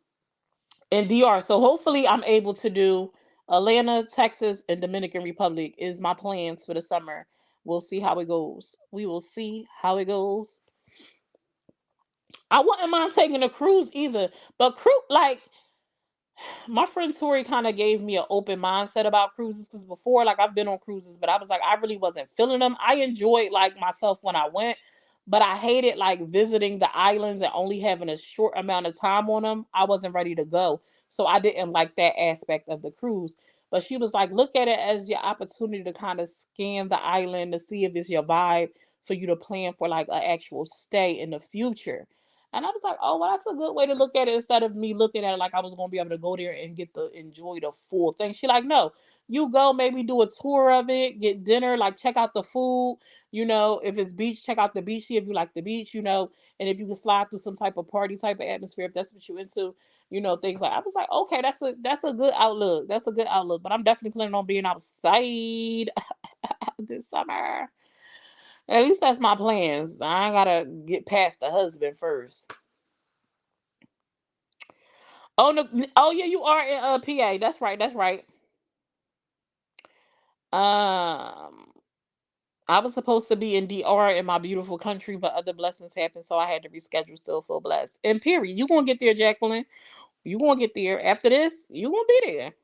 A: in DR. So hopefully I'm able to do Atlanta, Texas, and Dominican Republic is my plans for the summer. We'll see how it goes. We will see how it goes. I wouldn't mind taking a cruise either, but my friend Tori kind of gave me an open mindset about cruises because before, like I've been on cruises, but I was like, I really wasn't feeling them. I enjoyed like myself when I went, but I hated like visiting the islands and only having a short amount of time on them. I wasn't ready to go. So I didn't like that aspect of the cruise. But she was like, look at it as your opportunity to kind of scan the island to see if it's your vibe for you to plan for like an actual stay in the future. And I was like, oh, well, that's a good way to look at it instead of me looking at it like I was going to be able to go there and get to enjoy the full thing. She like, no, you go, maybe do a tour of it, get dinner, like check out the food, if it's beach, check out the beach, see if you like the beach, and if you can slide through some type of party type of atmosphere, if that's what you into, things like, I was like, okay, that's a good outlook. That's a good outlook, but I'm definitely planning on being outside this summer. At least that's my plans. I ain't gotta get past the husband first. Oh no! Oh yeah, you are in PA. That's right. That's right. Um, I was supposed to be in DR in my beautiful country, but other blessings happened, so I had to reschedule. Still full blessed. And period. You gonna get there, Jacqueline? You gonna get there after this? You gonna be there?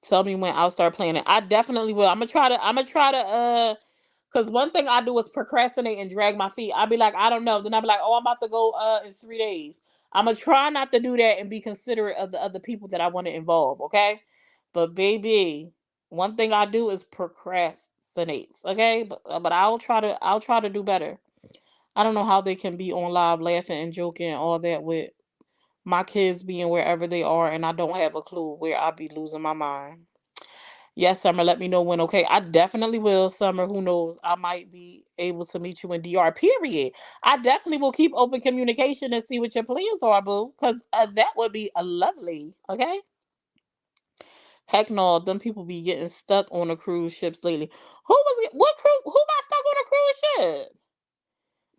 A: Tell me when I'll start planning. I definitely will. I'm gonna try to. I'm gonna try to. Because one thing I do is procrastinate and drag my feet. I'll be like, I don't know. Then I'll be like, oh, I'm about to go in 3 days. I'm going to try not to do that and be considerate of the other people that I want to involve, okay? But baby, one thing I do is procrastinate, okay? But I'll try to do better. I don't know how they can be on live laughing and joking and all that with my kids being wherever they are and I don't have a clue where I'll be losing my mind. Yes, Summer, let me know when. Okay, I definitely will, Summer. Who knows? I might be able to meet you in DR, period. I definitely will keep open communication and see what your plans are, boo, because that would be a lovely. Okay? Heck no, them people be getting stuck on the cruise ships lately. What crew? Who got stuck on a cruise ship?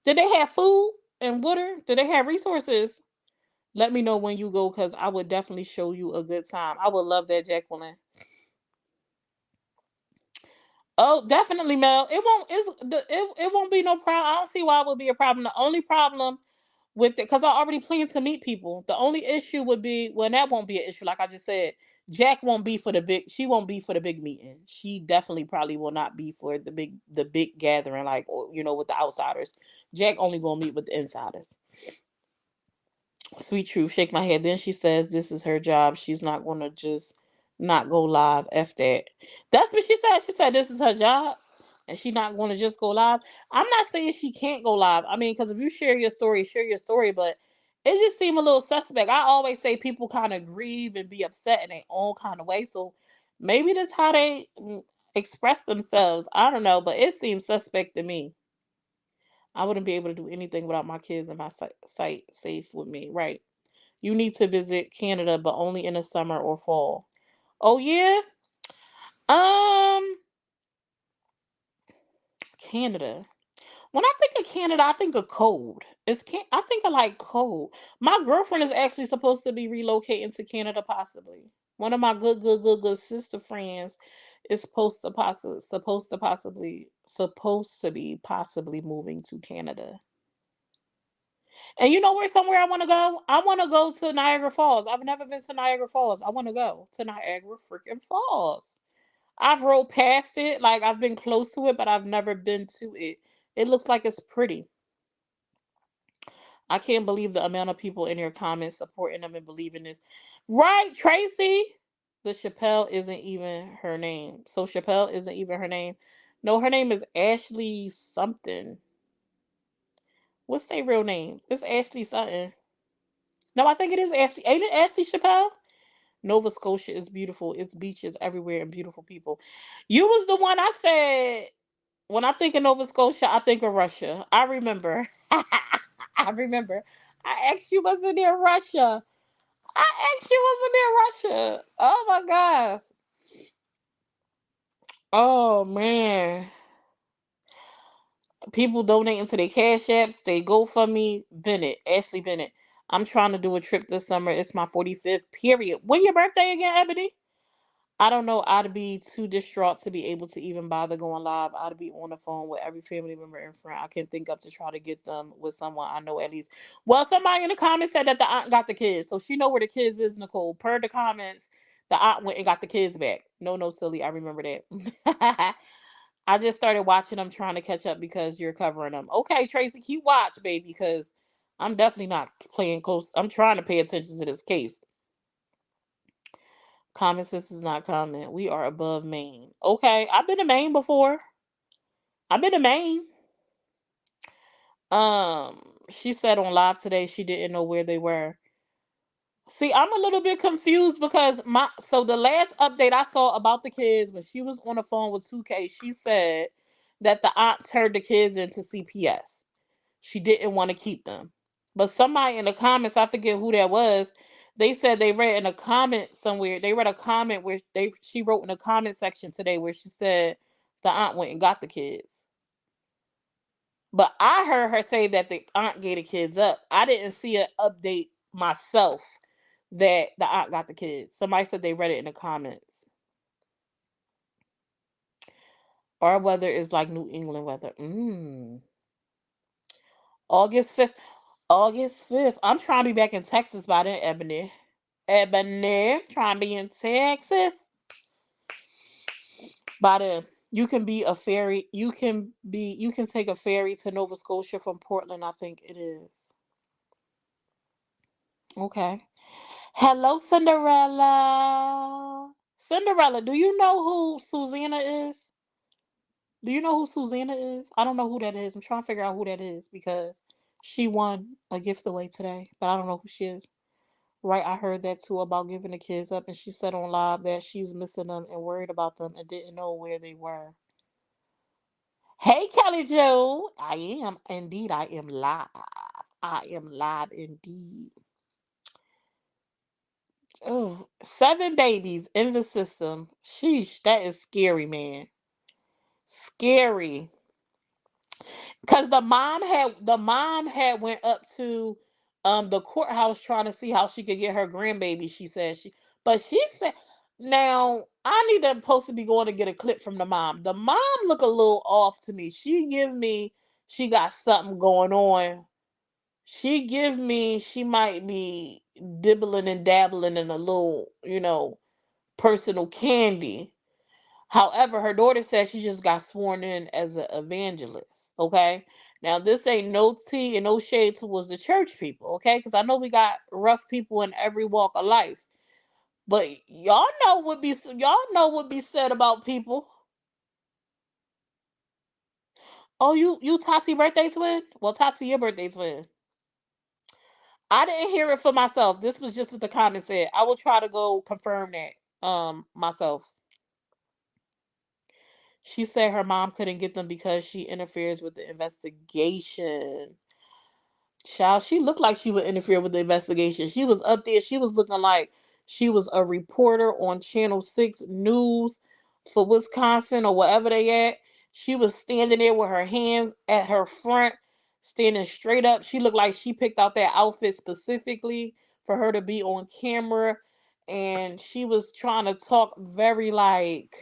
A: Did they have food and water? Did they have resources? Let me know when you go, because I would definitely show you a good time. I would love that, Jacqueline. Oh, definitely, Mel. It won't be no problem. I don't see why it would be a problem. The only problem with it, because I already plan to meet people. The only issue would be, well, that won't be an issue. Like I just said, Jack won't be for the big. She won't be for the big meeting. She definitely probably will not be for the big gathering, like with the outsiders. Jack only gonna meet with the insiders. Sweet truth. Shake my head. Then she says this is her job. She's not gonna just not go live. F that. That's what she said. She said this is her job. and she not going to just go live. I'm not saying she can't go live. I mean, because if you share your story, but it just seemed a little suspect. I always say people kind of grieve and be upset in their own kind of way. So maybe that's how they express themselves. I don't know, but it seems suspect to me. I wouldn't be able to do anything without my kids and my sight safe with me. Right. You need to visit Canada, but only in the summer or fall. Oh yeah? Um, Canada. When I think of Canada, I think of cold. I think I like cold. My girlfriend is actually supposed to be relocating to Canada, possibly. One of my good sister friends is supposed to be possibly moving to Canada. And you know where somewhere I want to go? I want to go to Niagara Falls. I've never been to Niagara Falls. I want to go to Niagara freaking Falls. I've rode past it, like I've been close to it, but I've never been to it. It looks like it's pretty. I can't believe the amount of people in your comments supporting them and believing this. Right, Tracy? The Chappelle isn't even her name. So Chappelle isn't even her name. No, her name is Ashley something. What's their real name? It's Ashley something. No, I think it is Ashley. Ain't it Ashley Chappelle? Nova Scotia is beautiful. It's beaches everywhere and beautiful people. You was the one I said when I think of Nova Scotia, I think of Russia. I remember. I remember. I asked you was it near Russia. I asked you was it near Russia. Oh my gosh. Oh man. People donating to their cash apps, they GoFundMe. Bennett, Ashley Bennett. I'm trying to do a trip this summer. It's my 45th period. When your birthday again, Ebony? I don't know. I'd be too distraught to be able to even bother going live. I'd be on the phone with every family member and friend I can think of to try to get them with someone I know at least. Well, somebody in the comments said that the aunt got the kids, so she know where the kids is. Nicole, per the comments, the aunt went and got the kids back. No, no, silly. I remember that. I just started watching them, trying to catch up because you're covering them. Okay, Tracy, keep watch, baby, because I'm definitely not playing close. I'm trying to pay attention to this case. Common sense is not common. We are above Maine. Okay, I've been to Maine before. I've been to Maine. She said on live today she didn't know where they were. See, I'm a little bit confused because the last update I saw about the kids when she was on the phone with 2K, she said that the aunt turned the kids into CPS. She didn't want to keep them. But somebody in the comments, I forget who that was, they said they read in a comment somewhere. They read a comment where she wrote in the comment section today where she said the aunt went and got the kids. But I heard her say that the aunt gave the kids up. I didn't see an update myself that the aunt got the kids. Somebody said they read it in the comments. Our weather is like New England weather. August 5th. August 5th. I'm trying to be back in Texas by then, Ebony. Ebony. Trying to be in Texas by then. You can be a ferry. You can take a ferry to Nova Scotia from Portland, I think it is. Okay. Hello, Cinderella. Cinderella, do you know who Susanna is? Do you know who Susanna is? I don't know who that is. I'm trying to figure out who that is because she won a gift away today, but I don't know who she is. Right, I heard that too about giving the kids up, and she said on live that she's missing them and worried about them and didn't know where they were. Hey, Kelly Joe, I am indeed. I am live. I am live indeed. Oh, 7 babies in the system. Sheesh, that is scary, man. Scary. Cause the mom had went up to the courthouse trying to see how she could get her grandbaby. She said she said now I need to supposed to be going to get a clip from the mom. The mom look a little off to me. She give me she got something going on. She give me she might be dibbling and dabbling in a little, personal candy. However, her daughter said she just got sworn in as an evangelist. Okay. Now, this ain't no tea and no shade towards the church people. Okay. Because I know we got rough people in every walk of life. But y'all know what be said about people. Oh, you Tati birthday twin? Well, Tati your birthday twin. I didn't hear it for myself. This was just what the comment said. I will try to go confirm that myself. She said her mom couldn't get them because she interferes with the investigation. Child, she looked like she would interfere with the investigation. She was up there. She was looking like she was a reporter on Channel 6 News for Wisconsin or wherever they at. She was standing there with her hands at her front, standing straight up. She looked like she picked out that outfit specifically for her to be on camera. And she was trying to talk very like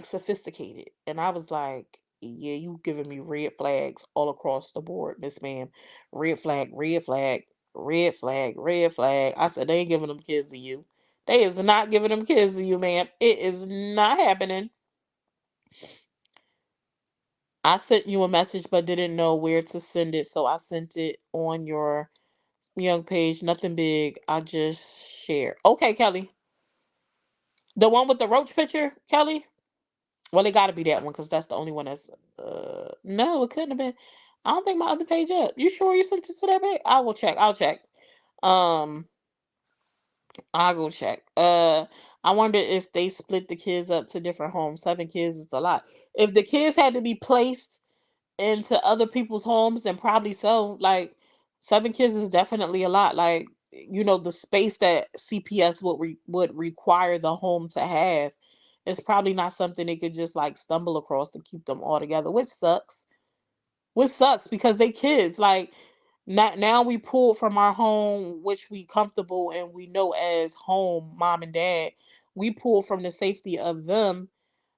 A: sophisticated. And I was like, yeah, you giving me red flags all across the board, Miss Ma'am. Red flag, red flag, red flag, red flag. I said, they ain't giving them kids to you. They is not giving them kids to you, ma'am. It is not happening. I sent you a message but didn't know where to send it, so I sent it on your young page. Nothing big. I just shared. Okay, Kelly. The one with the roach picture, Kelly? Well, it got to be that one because that's the only one that's. No, it couldn't have been. I don't think my other page up. You sure you sent it to that page? I will check. I'll check. Um, I'll go check. I wonder if they split the kids up to different homes. 7 kids is a lot. If the kids had to be placed into other people's homes, then probably so. Like 7 kids is definitely a lot. Like the space that CPS would require the home to have is probably not something they could just like stumble across to keep them all together, which sucks. Which sucks because they kids. Like not now we pulled from our home, which we comfortable and we know as home, mom and dad. We pulled from the safety of them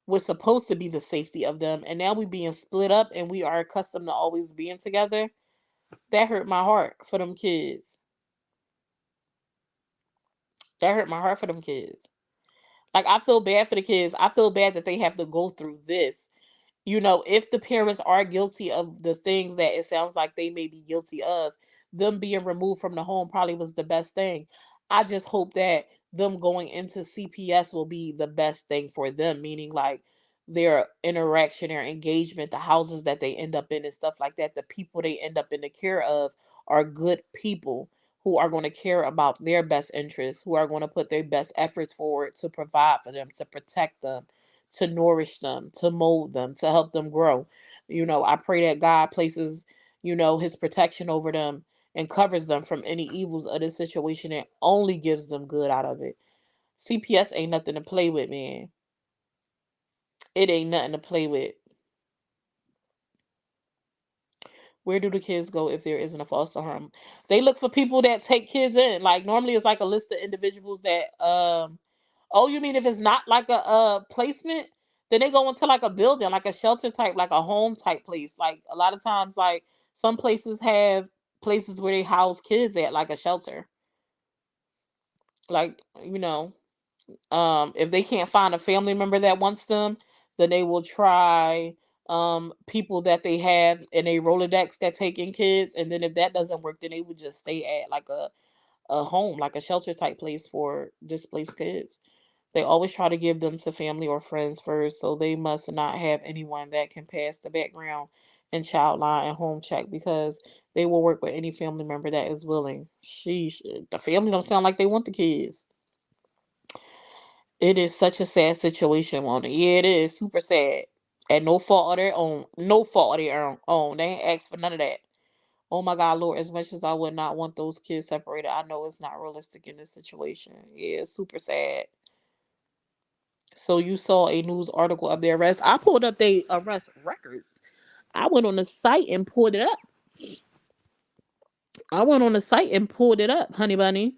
A: was supposed to be the safety of them, and now we being split up and we are accustomed to always being together. That hurt my heart for them kids. That hurt my heart for them kids. Like I feel bad for the kids. I feel bad that they have to go through this. If the parents are guilty of the things that it sounds like they may be guilty of, them being removed from the home probably was the best thing. I just hope that them going into CPS will be the best thing for them, meaning like their interaction, their engagement, the houses that they end up in and stuff like that. The people they end up in the care of are good people who are going to care about their best interests, who are going to put their best efforts forward to provide for them, to protect them, to nourish them, to mold them, to help them grow. I pray that God places, his protection over them and covers them from any evils of this situation and only gives them good out of it. CPS ain't nothing to play with, man. It ain't nothing to play with. Where do the kids go if there isn't a foster home? They look for people that take kids in. Like normally it's like a list of individuals that oh, you mean if it's not like a placement, then they go into like a building, like a shelter type, like a home type place. Like a lot of times like some places have places where they house kids at like a shelter. Like, if they can't find a family member that wants them, then they will try people that they have in a Rolodex that take in kids, and then if that doesn't work, then they would just stay at like a home, like a shelter type place for displaced kids. They always try to give them to family or friends first, so they must not have anyone that can pass the background and child line and home check because they will work with any family member that is willing. Sheesh, the family don't sound like they want the kids. It is such a sad situation, Mona. Yeah, it is super sad. At no fault of their own. No fault of their own. They ain't asked for none of that. Oh my God, Lord, as much as I would not want those kids separated, I know it's not realistic in this situation. Yeah, it's super sad. So you saw a news article of their arrest. I pulled up their arrest records. I went on the site and pulled it up. Honey bunny.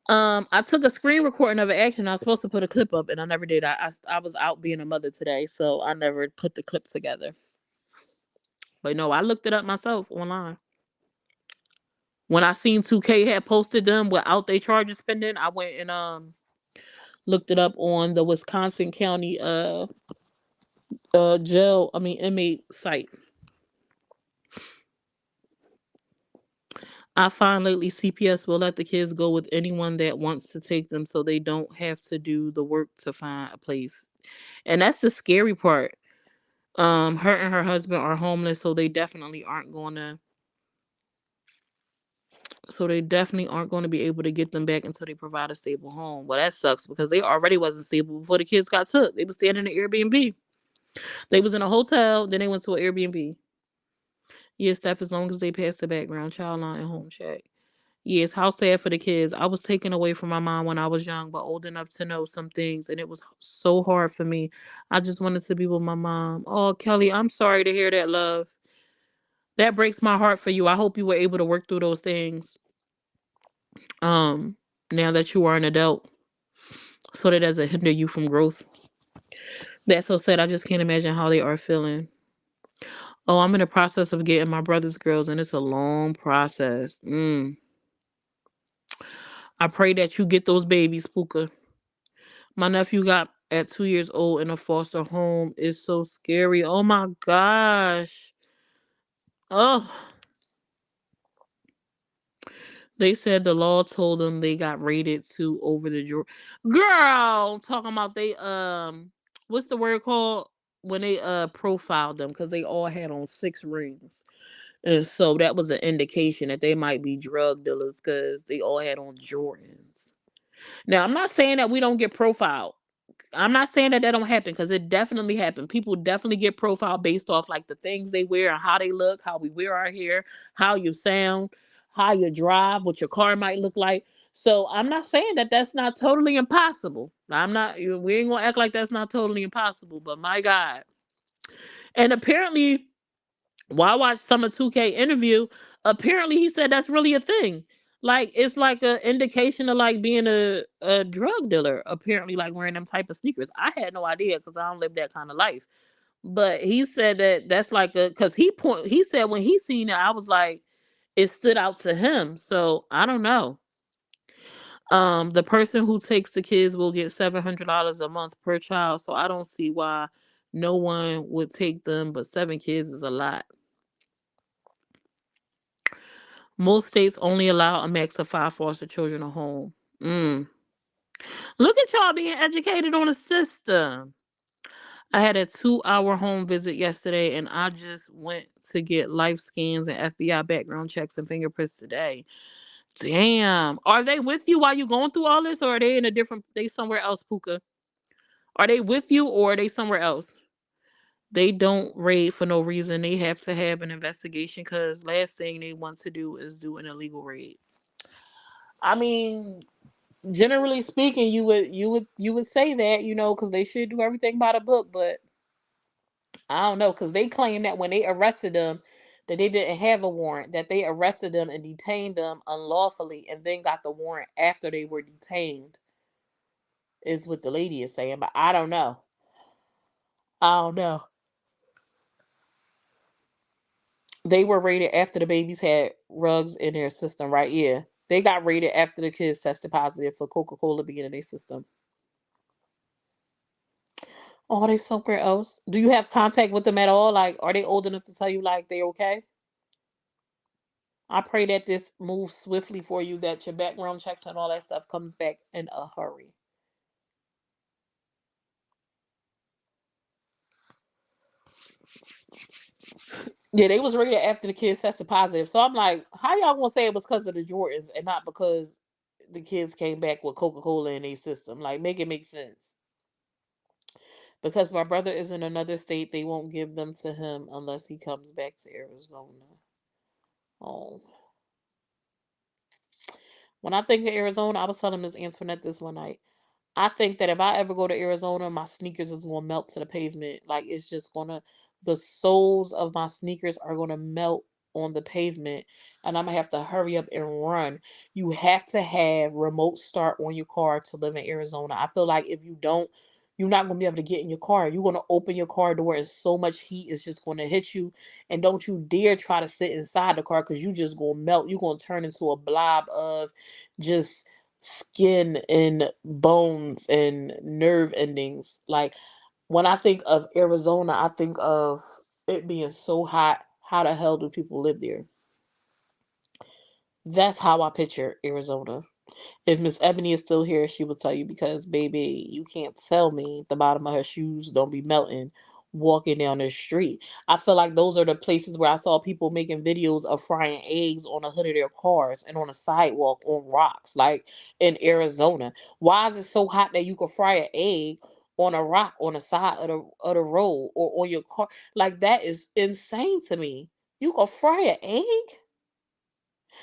A: I took a screen recording of an action. I was supposed to put a clip up, and I never did. I was out being a mother today, so I never put the clip together. But no, I looked it up myself online. When I seen 2K had posted them without their charges pending, I went and looked it up on the Wisconsin County jail. I mean inmate site. I find lately CPS will let the kids go with anyone that wants to take them, so they don't have to do the work to find a place. And that's the scary part. Her and her husband are homeless, so they definitely aren't going to. So they definitely aren't going to be able to get them back until they provide a stable home. Well, that sucks because they already wasn't stable before the kids got took. They was staying in an Airbnb. They was in a hotel, then they went to an Airbnb. Yes, Steph, as long as they pass the background, child line, and home check. Yes, how sad for the kids. I was taken away from my mom when I was young, but old enough to know some things, and it was so hard for me. I just wanted to be with my mom. Oh, Kelly, I'm sorry to hear that, love. That breaks my heart for you. I hope you were able to work through those things. Um, Now that you are an adult, so that doesn't hinder you from growth. That's so sad. I just can't imagine how they are feeling. Oh, I'm in the process of getting my brother's girls, and it's a long process. I pray that you get those babies, Puka. My nephew got at 2 years old in a foster home. It's so scary. Oh my gosh. Oh, they said the law told them they got rated to over the girl. Talking about they what's the word called when they profiled them because they all had on 6 rings. And so that was an indication that they might be drug dealers because they all had on Jordans. Now, I'm not saying that we don't get profiled. I'm not saying that that don't happen because it definitely happened. People definitely get profiled based off like the things they wear and how they look, how we wear our hair, how you sound, how you drive, what your car might look like. So I'm not saying that that's not totally impossible. I'm not. We ain't gonna act like that's not totally impossible. But my God, and apparently well, I watched some of 2K interview. Apparently, he said that's really a thing. Like it's like a indication of like being a drug dealer. Apparently, like wearing them type of sneakers. I had no idea because I don't live that kind of life. But he said that that's like a because he said when he seen it, I was like it stood out to him. So I don't know. The person who takes the kids will get $700 a month per child. So I don't see why no one would take them. But 7 kids is a lot. Most states only allow a max of 5 foster children a home. Look at y'all being educated on the system. I had a 2-hour home visit yesterday and I just went to get life scans and FBI background checks and fingerprints today. Damn. Are they with you while you going through all this or are they in a different they somewhere else, Puka? Are they with you or are they somewhere else? They don't raid for no reason. They have to have an investigation because last thing they want to do is do an illegal raid. I mean, generally speaking, you would say that because they should do everything by the book, but I don't know because they claim that when they arrested them, that they didn't have a warrant, that they arrested them and detained them unlawfully, and then got the warrant after they were detained. Is what the lady is saying, but I don't know. I don't know. They were raided after the babies had rugs in their system, right? Yeah, they got raided after the kids tested positive for Coca-Cola being in their system. Oh, they somewhere else. Do you have contact with them at all? Like, are they old enough to tell you like they're okay? I pray that this moves swiftly for you, that your background checks and all that stuff comes back in a hurry. Yeah, they was rated after the kids tested positive. So I'm like, how y'all gonna say it was because of the Jordans and not because the kids came back with Coca-Cola in their system? Like, make it make sense. Because my brother is in another state, they won't give them to him unless he comes back to Arizona. Oh. When I think of Arizona, I was telling Miss Antoinette this one night. I think that if I ever go to Arizona, my sneakers is gonna melt to the pavement. Like it's just gonna, the soles of my sneakers are gonna melt on the pavement, and I'm gonna have to hurry up and run. You have to have remote start on your car to live in Arizona. I feel like if you don't, you're not gonna be able to get in your car. You're gonna open your car door, and so much heat is just gonna hit you. And don't you dare try to sit inside the car because you just gonna melt. You're gonna turn into a blob of just skin and bones and nerve endings. Like when I think of Arizona, I think of it being so hot. How the hell do people live there? That's how I picture Arizona. If Miss Ebony is still here, she will tell you because baby, you can't tell me the bottom of her shoes don't be melting walking down the street. I feel like those are the places where I saw people making videos of frying eggs on the hood of their cars and on the sidewalk on rocks, like in Arizona. Why is it so hot that you can fry an egg on a rock on the side of the road or on your car? Like that is insane to me. You can fry an egg?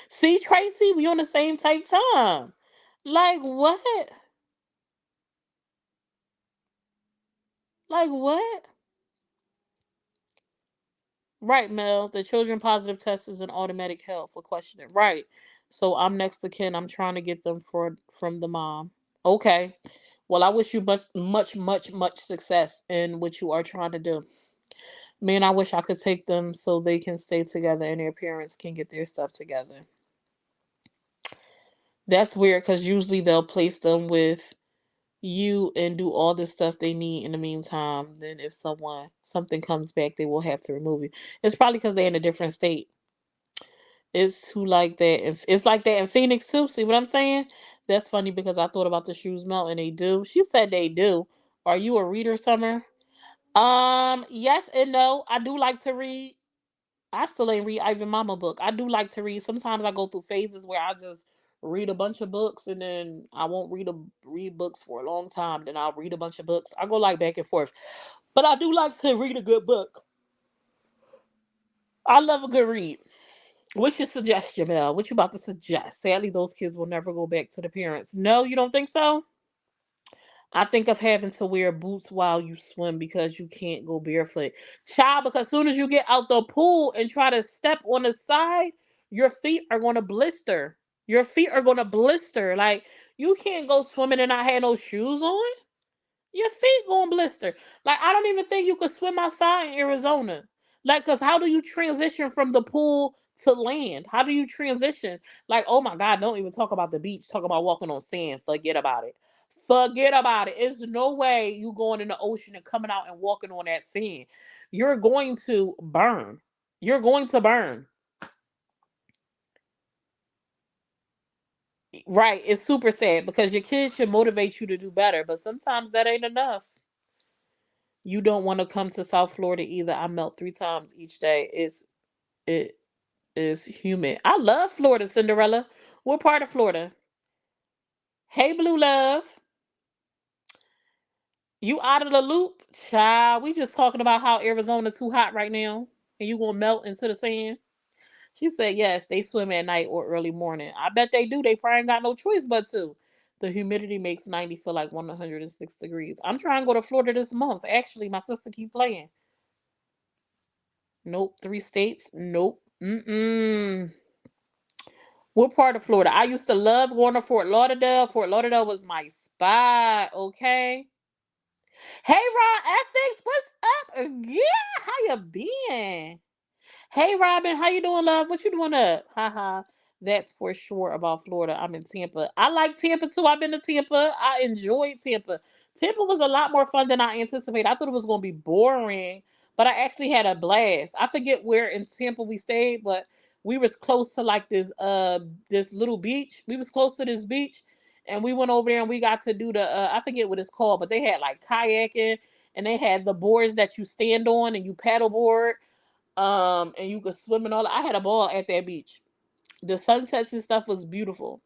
A: See, Tracy, we on the same type time. Like what? Like what? Right, Mel. The children positive test is an automatic help for questioning. Right. So I'm next to kin. I'm trying to get them for from the mom. Okay. Well, I wish you much success in what you are trying to do. Man, I wish I could take them so they can stay together and their parents can get their stuff together. That's weird because usually they'll place them with you and do all the stuff they need in the meantime. Then if something comes back, they will have to remove you. It's probably because they're in a different state. It's who like that. It's like that in Phoenix too. See what I'm saying? That's funny because I thought about the shoes melt and they do. She said they do. Are you a reader, Summer? Yes and no. I do like to read. I still ain't read Ivan Mama book. I do like to read. Sometimes I go through phases where I just read a bunch of books and then I won't read books for a long time. Then I'll read a bunch of books. I go like back and forth. But I do like to read a good book. I love a good read. What's your suggestion, Mel? What you about to suggest? Sadly, those kids will never go back to the parents. No, you don't think so? I think of having to wear boots while you swim because you can't go barefoot. Child, because as soon as you get out the pool and try to step on the side, your feet are going to blister. Your feet are going to blister. Like, you can't go swimming and not have no shoes on. Your feet going blister. Like, I don't even think you could swim outside in Arizona. Like, cause how do you transition from the pool to land? How do you transition? Like, oh my God, don't even talk about the beach. Talk about walking on sand. Forget about it. Forget about it. It's no way you going in the ocean and coming out and walking on that sand. You're going to burn. You're going to burn. Right. It's super sad because your kids should motivate you to do better, but sometimes that ain't enough. You don't want to come to South Florida either. I melt 3 times each day. It is humid. I love Florida, Cinderella. What part of Florida? Hey, Blue Love. You out of the loop? Child, we just talking about how Arizona's too hot right now. And you gonna melt into the sand? She said yes, they swim at night or early morning. I bet they do. They probably ain't got no choice but to. The humidity makes 90 feel like 106 degrees. I'm trying to go to Florida this month. Actually, my sister keep playing. Nope. 3 states. Nope. Mm-mm. What part of Florida? I used to love going to Fort Lauderdale. Fort Lauderdale was my spot. Okay. Hey, Ron Ethics, what's up? Yeah, how you been? Hey, Robin, how you doing, love? What you doing up? Haha. That's for sure about Florida. I'm in Tampa. I like Tampa too. I've been to Tampa. I enjoyed Tampa. Tampa was a lot more fun than I anticipated. I thought it was going to be boring, but I actually had a blast. I forget where in Tampa we stayed, but we was close to like this little beach. We was close to this beach, and we went over there and we got to do the I forget what it's called, but they had like kayaking and they had the boards that you stand on and you paddleboard and you could swim and all that. I had a ball at that beach. The sunsets and stuff was beautiful.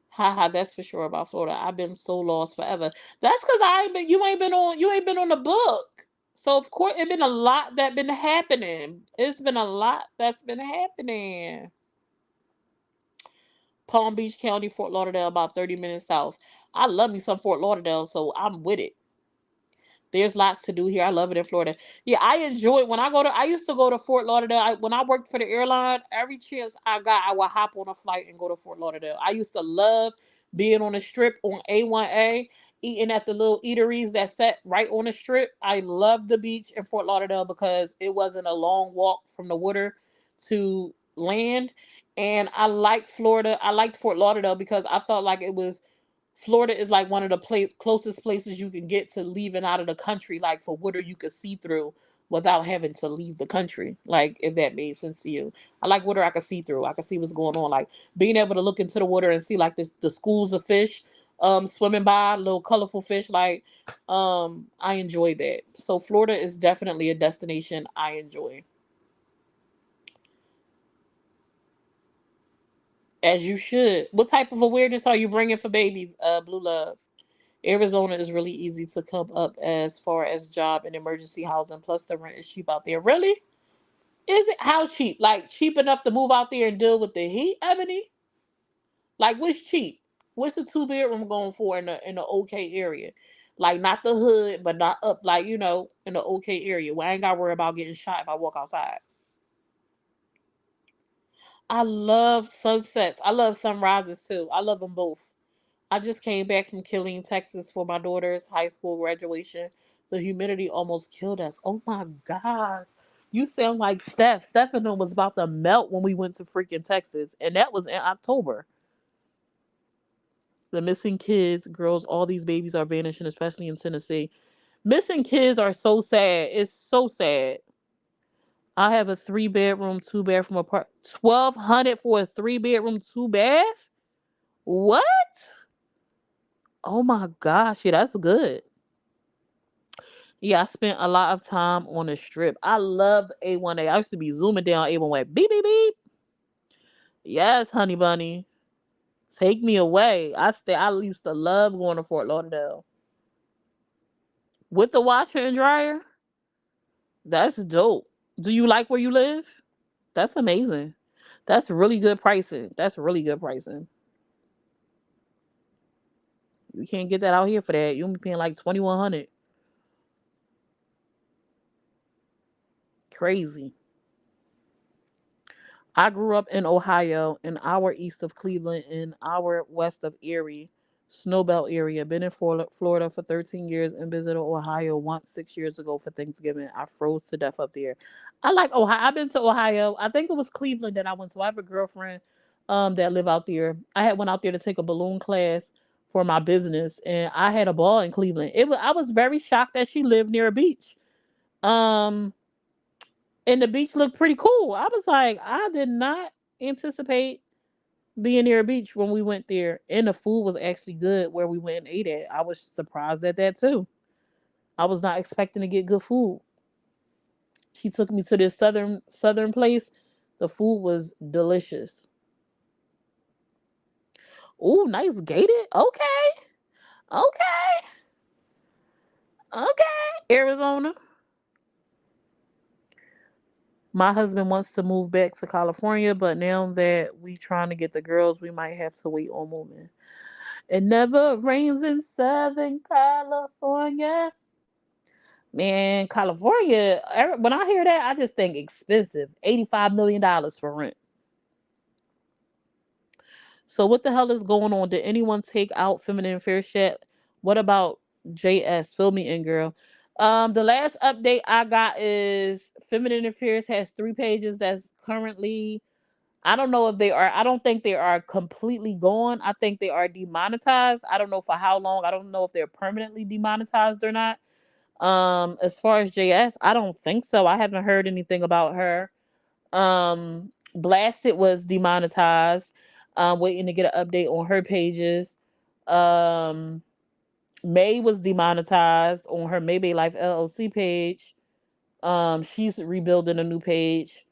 A: Haha, that's for sure about Florida. I've been so lost forever. That's because I ain't been you ain't been on the book. So of course it been a lot that been happening. It's been a lot that's been happening. Palm Beach County, Fort Lauderdale, about 30 minutes south. I love me some Fort Lauderdale, so I'm with it. There's lots to do here. I love it in Florida. Yeah, I enjoy it. When I go to, I used to go to Fort Lauderdale. When I worked for the airline, every chance I got, I would hop on a flight and go to Fort Lauderdale. I used to love being on the strip on A1A, eating at the little eateries that sat right on the strip. I loved the beach in Fort Lauderdale because it wasn't a long walk from the water to land. And I liked Florida. I liked Fort Lauderdale because I felt like it was Florida is like one of the closest places you can get to leaving out of the country, like for water you could see through without having to leave the country. Like if that made sense to you, I like water I could see through. I could see what's going on. Like being able to look into the water and see like the schools of fish. swimming by, little colorful fish. Like, I enjoy that. So Florida is definitely a destination I enjoy. As you should. What type of awareness are you bringing for babies, Blue Love? Arizona is really easy to come up as far as job and emergency housing. Plus, the rent is cheap out there. Really? Is it? How cheap? Like cheap enough to move out there and deal with the heat, Ebony? Like what's cheap? What's the two bedroom going for in the OK area? Like not the hood, but not up like in the OK area where I ain't gotta worry about getting shot if I walk outside. I love sunsets. I love sunrises too. I love them both. I just came back from Killeen, Texas for my daughter's high school graduation. The humidity almost killed us. Oh my God. You sound like Steph. Steph and them was about to melt when we went to freaking Texas. And that was in October. The missing kids, girls, all these babies are vanishing, especially in Tennessee. Missing kids are so sad. It's so sad. I have a 3 bedroom, 2 bathroom apart. 1,200 for a 3 bedroom, 2 bath? What? Oh my gosh. Yeah, that's good. Yeah, I spent a lot of time on the strip. I love A1A. I used to be zooming down A1A. Beep, beep, beep. Yes, honey bunny. Take me away. I used to love going to Fort Lauderdale. With the washer and dryer? That's dope. Do you like where you live? That's amazing. That's really good pricing. That's really good pricing. You can't get that out here for that. You'll be paying like 2,100. Crazy. I grew up in Ohio, an hour east of Cleveland, an hour west of Erie, Snowbelt area. Been in Florida for 13 years and visited Ohio once 6 years ago for Thanksgiving. I froze to death up there. I like Ohio. I've been to Ohio. I think it was Cleveland that I went to. I have a girlfriend that live out there. I had went out there to take a balloon class for my business, and I had a ball in Cleveland. I was very shocked that she lived near a beach. Um, and the beach looked pretty cool. I was like, I did not anticipate being near a beach when we went there, and the food was actually good where we went and ate at. I was surprised at that too. I was not expecting to get good food. She took me to this southern place. The food was delicious. Ooh, nice gated. Okay, okay, okay. Arizona. My husband wants to move back to California, but now that we trying to get the girls, we might have to wait on moving. It never rains in Southern California. Man, California, when I hear that, I just think expensive. $85 million for rent. So what the hell is going on? Did anyone take out Feminine Affairs yet? What about JS? Fill me in, girl. The last update I got is Feminine Affairs has 3 pages that's currently, I don't know if they are, I don't think they are completely gone. I think they are demonetized. I don't know for how long. I don't know if they're permanently demonetized or not. As far as JS, I don't think so. I haven't heard anything about her. Blasted was demonetized. Waiting to get an update on her pages. Um, May was demonetized on her Maybe Life LLC page. She's rebuilding a new page.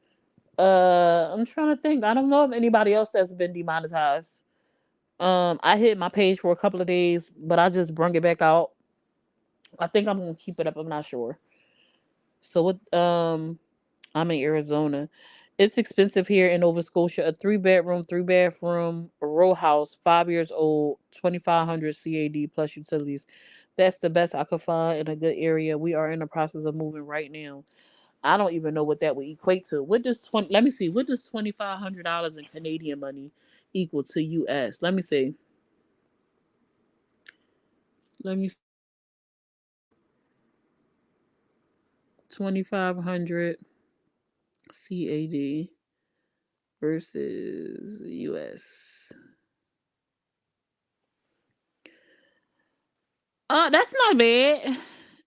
A: I'm trying to think. I don't know if anybody else that's been demonetized. I hit my page for a couple of days, but I just brung it back out. I think I'm gonna keep it up. I'm not sure. So what? I'm in Arizona. It's expensive here in Nova Scotia. A 3 bedroom, 3 bathroom row house, 5 years old, 2,500 CAD plus utilities. That's the best I could find in a good area. We are in the process of moving right now. I don't even know what that would equate to. What does 20? Let me see. What does $2,500 in Canadian money equal to US? Let me see. Let me 2,500 CAD versus US. That's not bad.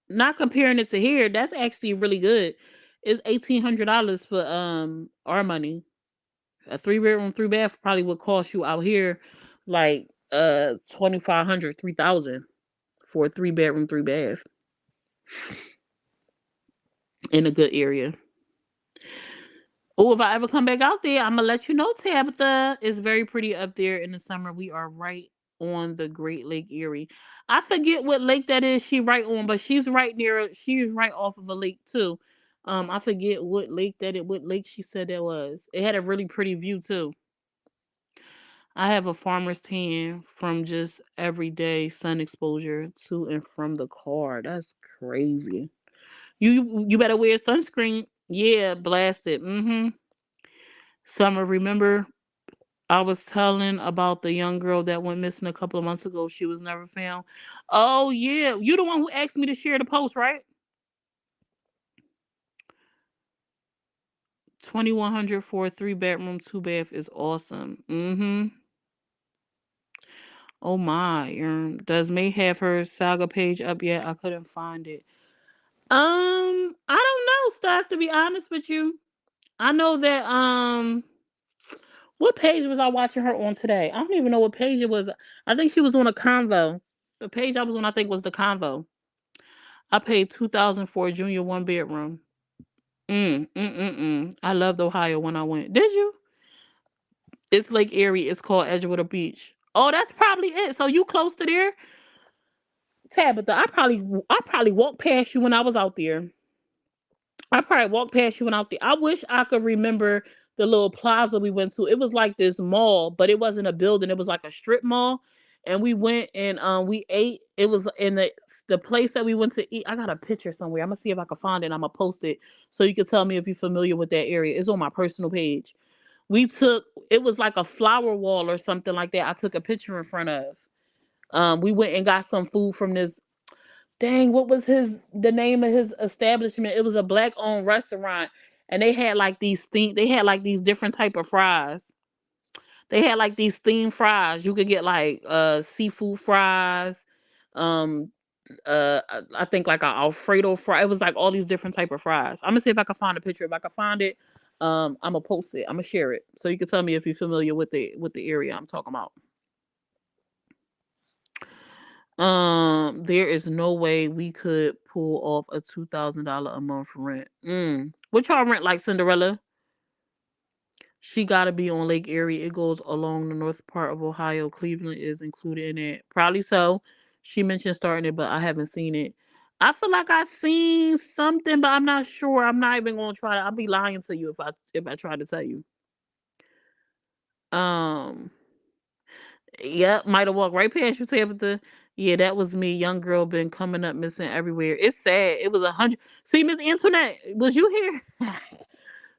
A: Not comparing it to here, that's actually really good. It's $1,800 for our money. A 3 bedroom, 3 bath probably would cost you out here like $2,500, 3,000 for a 3 bedroom, 3 bath in a good area. Oh, if I ever come back out there, I'm gonna let you know, Tabitha. It's very pretty up there in the summer. We are right on the Great Lake Erie. I forget what lake that is. She right on, but she's right near. She's right off of a lake too. I forget what lake that it. What lake she said that was. It had a really pretty view too. I have a farmer's tan from just everyday sun exposure to and from the car. That's crazy. You better wear sunscreen. Yeah, blast it. Mm-hmm. Summer, remember I was telling about the young girl that went missing a couple of months ago. She was never found. Oh yeah, you the one who asked me to share the post, right? 2,100 for a 3 bedroom, 2 bath is awesome. Mm-hmm. Oh my. Does May have her saga page up yet? I couldn't find it. I don't know, Steph, to be honest with you. I know that what page was I watching her on today? I don't even know what page it was. I think she was on a convo. The page I was on, I think, was the convo. I paid 2,000 for a junior 1 bedroom. I loved Ohio when I went. Did you? It's Lake Erie. It's called Edgewater Beach. Oh, that's probably it. So you close to there, Tabitha? I probably walked past you when I was out there. I probably walked past you when out there. I wish I could remember the little plaza we went to. It was like this mall, but it wasn't a building. It was like a strip mall, and we went and we ate. It was in the place that we went to eat. I got a picture somewhere. I'm gonna see if I can find it. I'm gonna post it so you can tell me if you're familiar with that area. It's on my personal page. We took it was like a flower wall or something like that. I took a picture in front of. We went and got some food from this. Dang, what was the name of his establishment? It was a black owned restaurant, and they had like these different type of fries. They had like these themed fries. You could get like seafood fries, um I think like a Alfredo fry. It was like all these different type of fries. I'm gonna see if I can find a picture. If I can find it, I'm gonna post it. I'm gonna share it so you can tell me if you're familiar with the area I'm talking about. There is no way we could pull off a $2,000 a month rent. What y'all rent like, Cinderella? She gotta be on Lake Erie. It goes along the north part of Ohio. Cleveland is included in it. Probably so. She mentioned starting it, but I haven't seen it. I feel like I seen something, but I'm not sure. I'm not even gonna try to. I'll be lying to you if I try to tell you. Um, Yep, might have walked right past you, Tabitha. Yeah, that was me. Young girl been coming up missing everywhere. It's sad. It was 100. See, Miss Antoinette, was you here?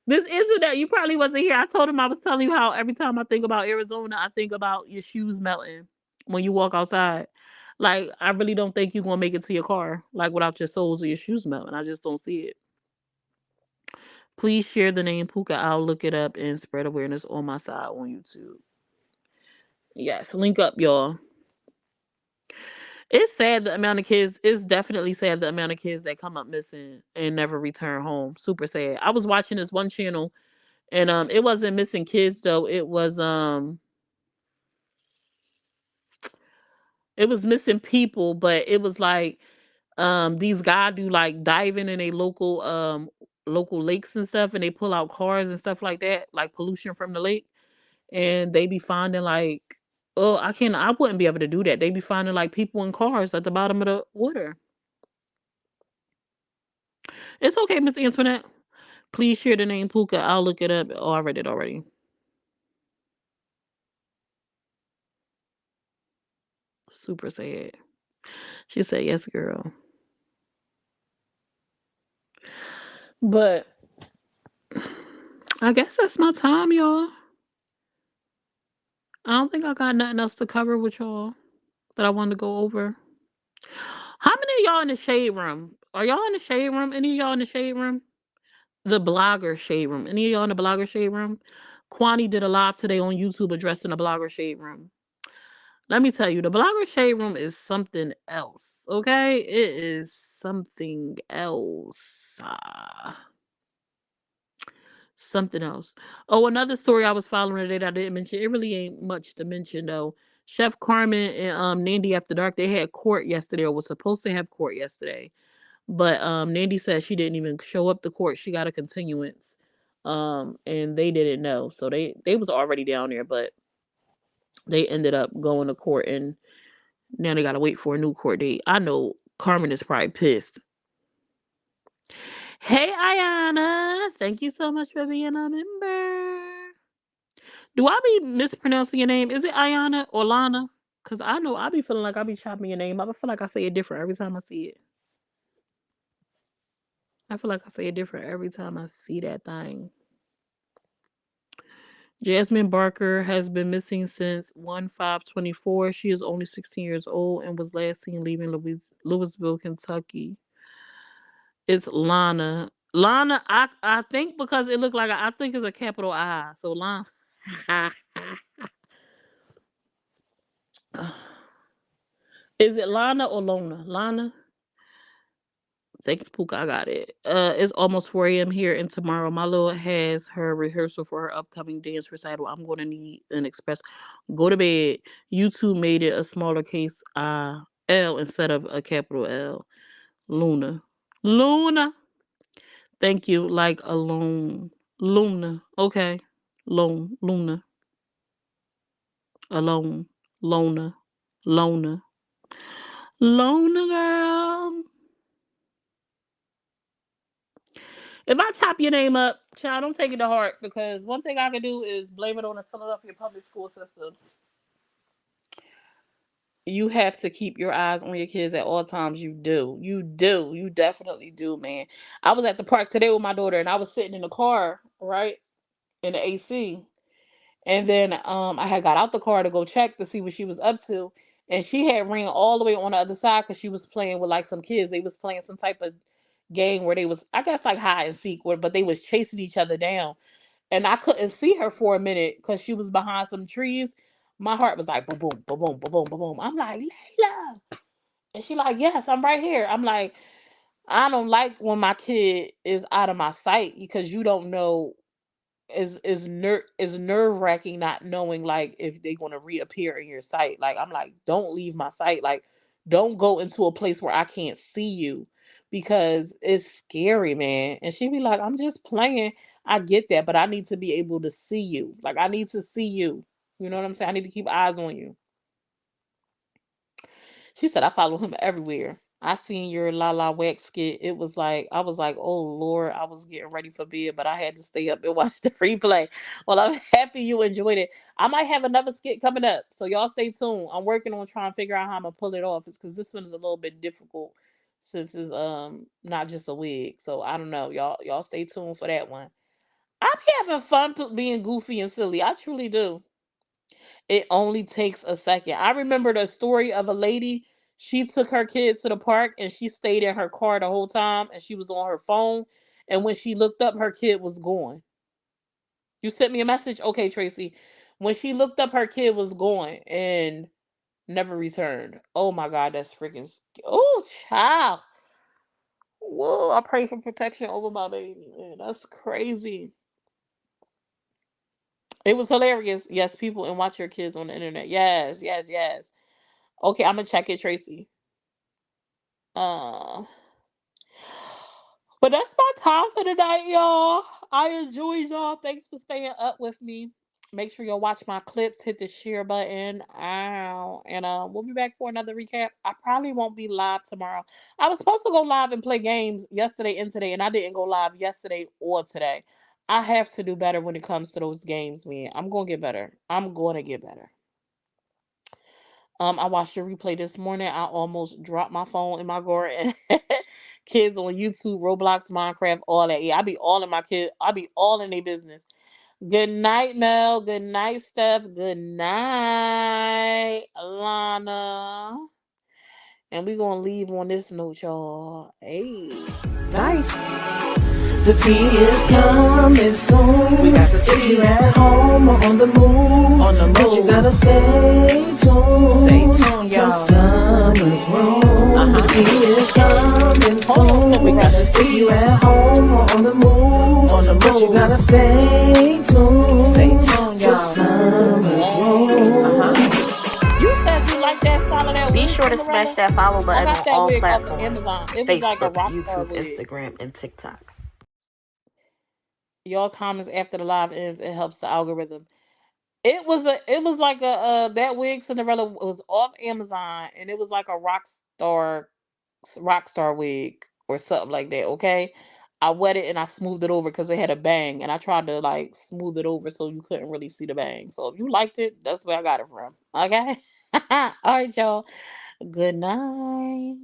A: Miss Antoinette, you probably wasn't here. I told him I was telling you how every time I think about Arizona, I think about your shoes melting when you walk outside. Like, I really don't think you're gonna make it to your car, like without your soles or your shoes melting. I just don't see it. Please share the name Puka. I'll look it up and spread awareness on my side on YouTube. Yes, link up, y'all. It's sad the amount of kids. It's definitely sad the amount of kids that come up missing and never return home. Super sad. I was watching this one channel, and it wasn't missing kids though. It was missing people, but it was like these guys do like diving in a local lakes and stuff, and they pull out cars and stuff like that, like pollution from the lake, and they be finding like. Oh, I wouldn't be able to do that. They be finding like people in cars at the bottom of the water. It's okay, Miss Antoinette. Please share the name Puka. I'll look it up. Oh, I read it already. Super sad. She said, yes, girl. But I guess that's my time, y'all. I don't think I got nothing else to cover with y'all that I wanted to go over. How many of y'all in the shade room? Are y'all in the shade room? Any of y'all in the shade room? The blogger shade room. Any of y'all in the blogger shade room? Kwani did a live today on YouTube addressing the blogger shade room. Let me tell you, the blogger shade room is something else. Okay, it is something else. Ah, Something else. Oh, another story I was following today that I didn't mention. It really ain't much to mention though. Chef Carmen and Nandy After Dark, they had court yesterday, or was supposed to have court yesterday. But Nandy said she didn't even show up to court. She got a continuance. And they didn't know. So they was already down there, but they ended up going to court, and now they gotta wait for a new court date. I know Carmen is probably pissed. Hey Ayana, thank you so much for being a member. Do I be mispronouncing your name? Is it Ayana or Lana? Cause I know I be feeling like I be chopping your name. I feel like I say it different every time I see it. I feel like I say it different every time I see that thing. Jasmine Barker has been missing since 1/5/24. She is only 16 years old and was last seen leaving Louisville, Kentucky. It's Lana. Lana, I think because it looked like I think it's a capital I. So Lana. Is it Lana or Lona? Lana? Thanks, Puka. I got it. It's almost 4 a.m. here, and tomorrow Milo has her rehearsal for her upcoming dance recital. I'm going to need an express. Go to bed. YouTube made it a smaller case L instead of a capital L. Luna. Luna. Thank you. Like alone. Luna. Okay. Lone. Luna. Alone. Lona. Lona. Lona girl. If I chop your name up, child, don't take it to heart, because one thing I can do is blame it on the Philadelphia public school system. You have to keep your eyes on your kids at all times. You do. You do. You definitely do, man. I was at the park today with my daughter, and I was sitting in the car, right? In the AC. And then I had got out the car to go check to see what she was up to. And she had ran all the way on the other side because she was playing with like some kids. They was playing some type of game where they was, I guess, like hide and seek, but they was chasing each other down. And I couldn't see her for a minute because she was behind some trees. My heart was like boom, boom, boom, boom, boom, boom, boom. I'm like, Layla. And she like, yes, I'm right here. I'm like, I don't like when my kid is out of my sight, because you don't know, is nerve wracking not knowing like if they're gonna reappear in your sight. Like I'm like, don't leave my sight. Like don't go into a place where I can't see you, because it's scary, man. And she be like, I'm just playing. I get that, but I need to be able to see you. Like I need to see you. You know what I'm saying? I need to keep eyes on you. She said, I follow him everywhere. I seen your La La Wax skit. It was like, I was like, oh Lord, I was getting ready for bed, but I had to stay up and watch the replay. Well, I'm happy you enjoyed it. I might have another skit coming up, so y'all stay tuned. I'm working on trying to figure out how I'm gonna pull it off. It's because this one is a little bit difficult since it's not just a wig. So I don't know. Y'all stay tuned for that one. I be having fun being goofy and silly. I truly do. It only takes a second. I remember the story of a lady. She took her kids to the park and she stayed in her car the whole time, and she was on her phone. And when she looked up, her kid was gone. You sent me a message? Okay, Tracy. When she looked up, her kid was gone and never returned. Oh my God, that's freaking. Oh, child. Whoa, I pray for protection over my baby. Man, that's crazy. It was hilarious. Yes, people, and watch your kids on the internet. Yes, yes, yes. Okay, I'm gonna check it, Tracy. Uh, but that's my time for tonight, y'all. I enjoyed y'all. Thanks for staying up with me. Make sure y'all watch my clips. Hit the share button. Ow. And we'll be back for another recap. I probably won't be live tomorrow. I was supposed to go live and play games yesterday and today, and I didn't go live yesterday or today. I have to do better when it comes to those games, man. I'm gonna get better. I'm gonna get better. I watched a replay this morning. I almost dropped my phone in my drawer, and kids on YouTube, Roblox, Minecraft, all that. Yeah, I be all in my kid. I be all in their business. Good night, Mel. Good night, Steph. Good night, Alana. And we gonna leave on this note, y'all. Hey,
B: Nice. The tea is coming soon. We got the tea. If you at home or on the move, but you gotta stay tuned. Stay tuned, y'all. Summer's room. The tea is coming soon. We got the tea. If you at home or on the move, But you gotta stay tuned. Stay tuned, y'all. Summer's roll.
A: You said you like that style of that
C: Be
A: wig,
C: sure to smash
A: Cinderella?
C: that follow
A: I
C: button
A: got
C: on
A: that
C: all
A: wig off of
C: platforms:
A: Amazon. It was like a
C: Facebook,
A: rock star
C: YouTube,
A: wig.
C: Instagram, and TikTok.
A: Your comments after the live ends, it helps the algorithm. It was like a that wig Cinderella was off Amazon, and it was like a rock star wig or something like that. Okay, I wet it and I smoothed it over because it had a bang, and I tried to like smooth it over so you couldn't really see the bang. So if you liked it, that's where I got it from. Okay, all right, y'all. Good night.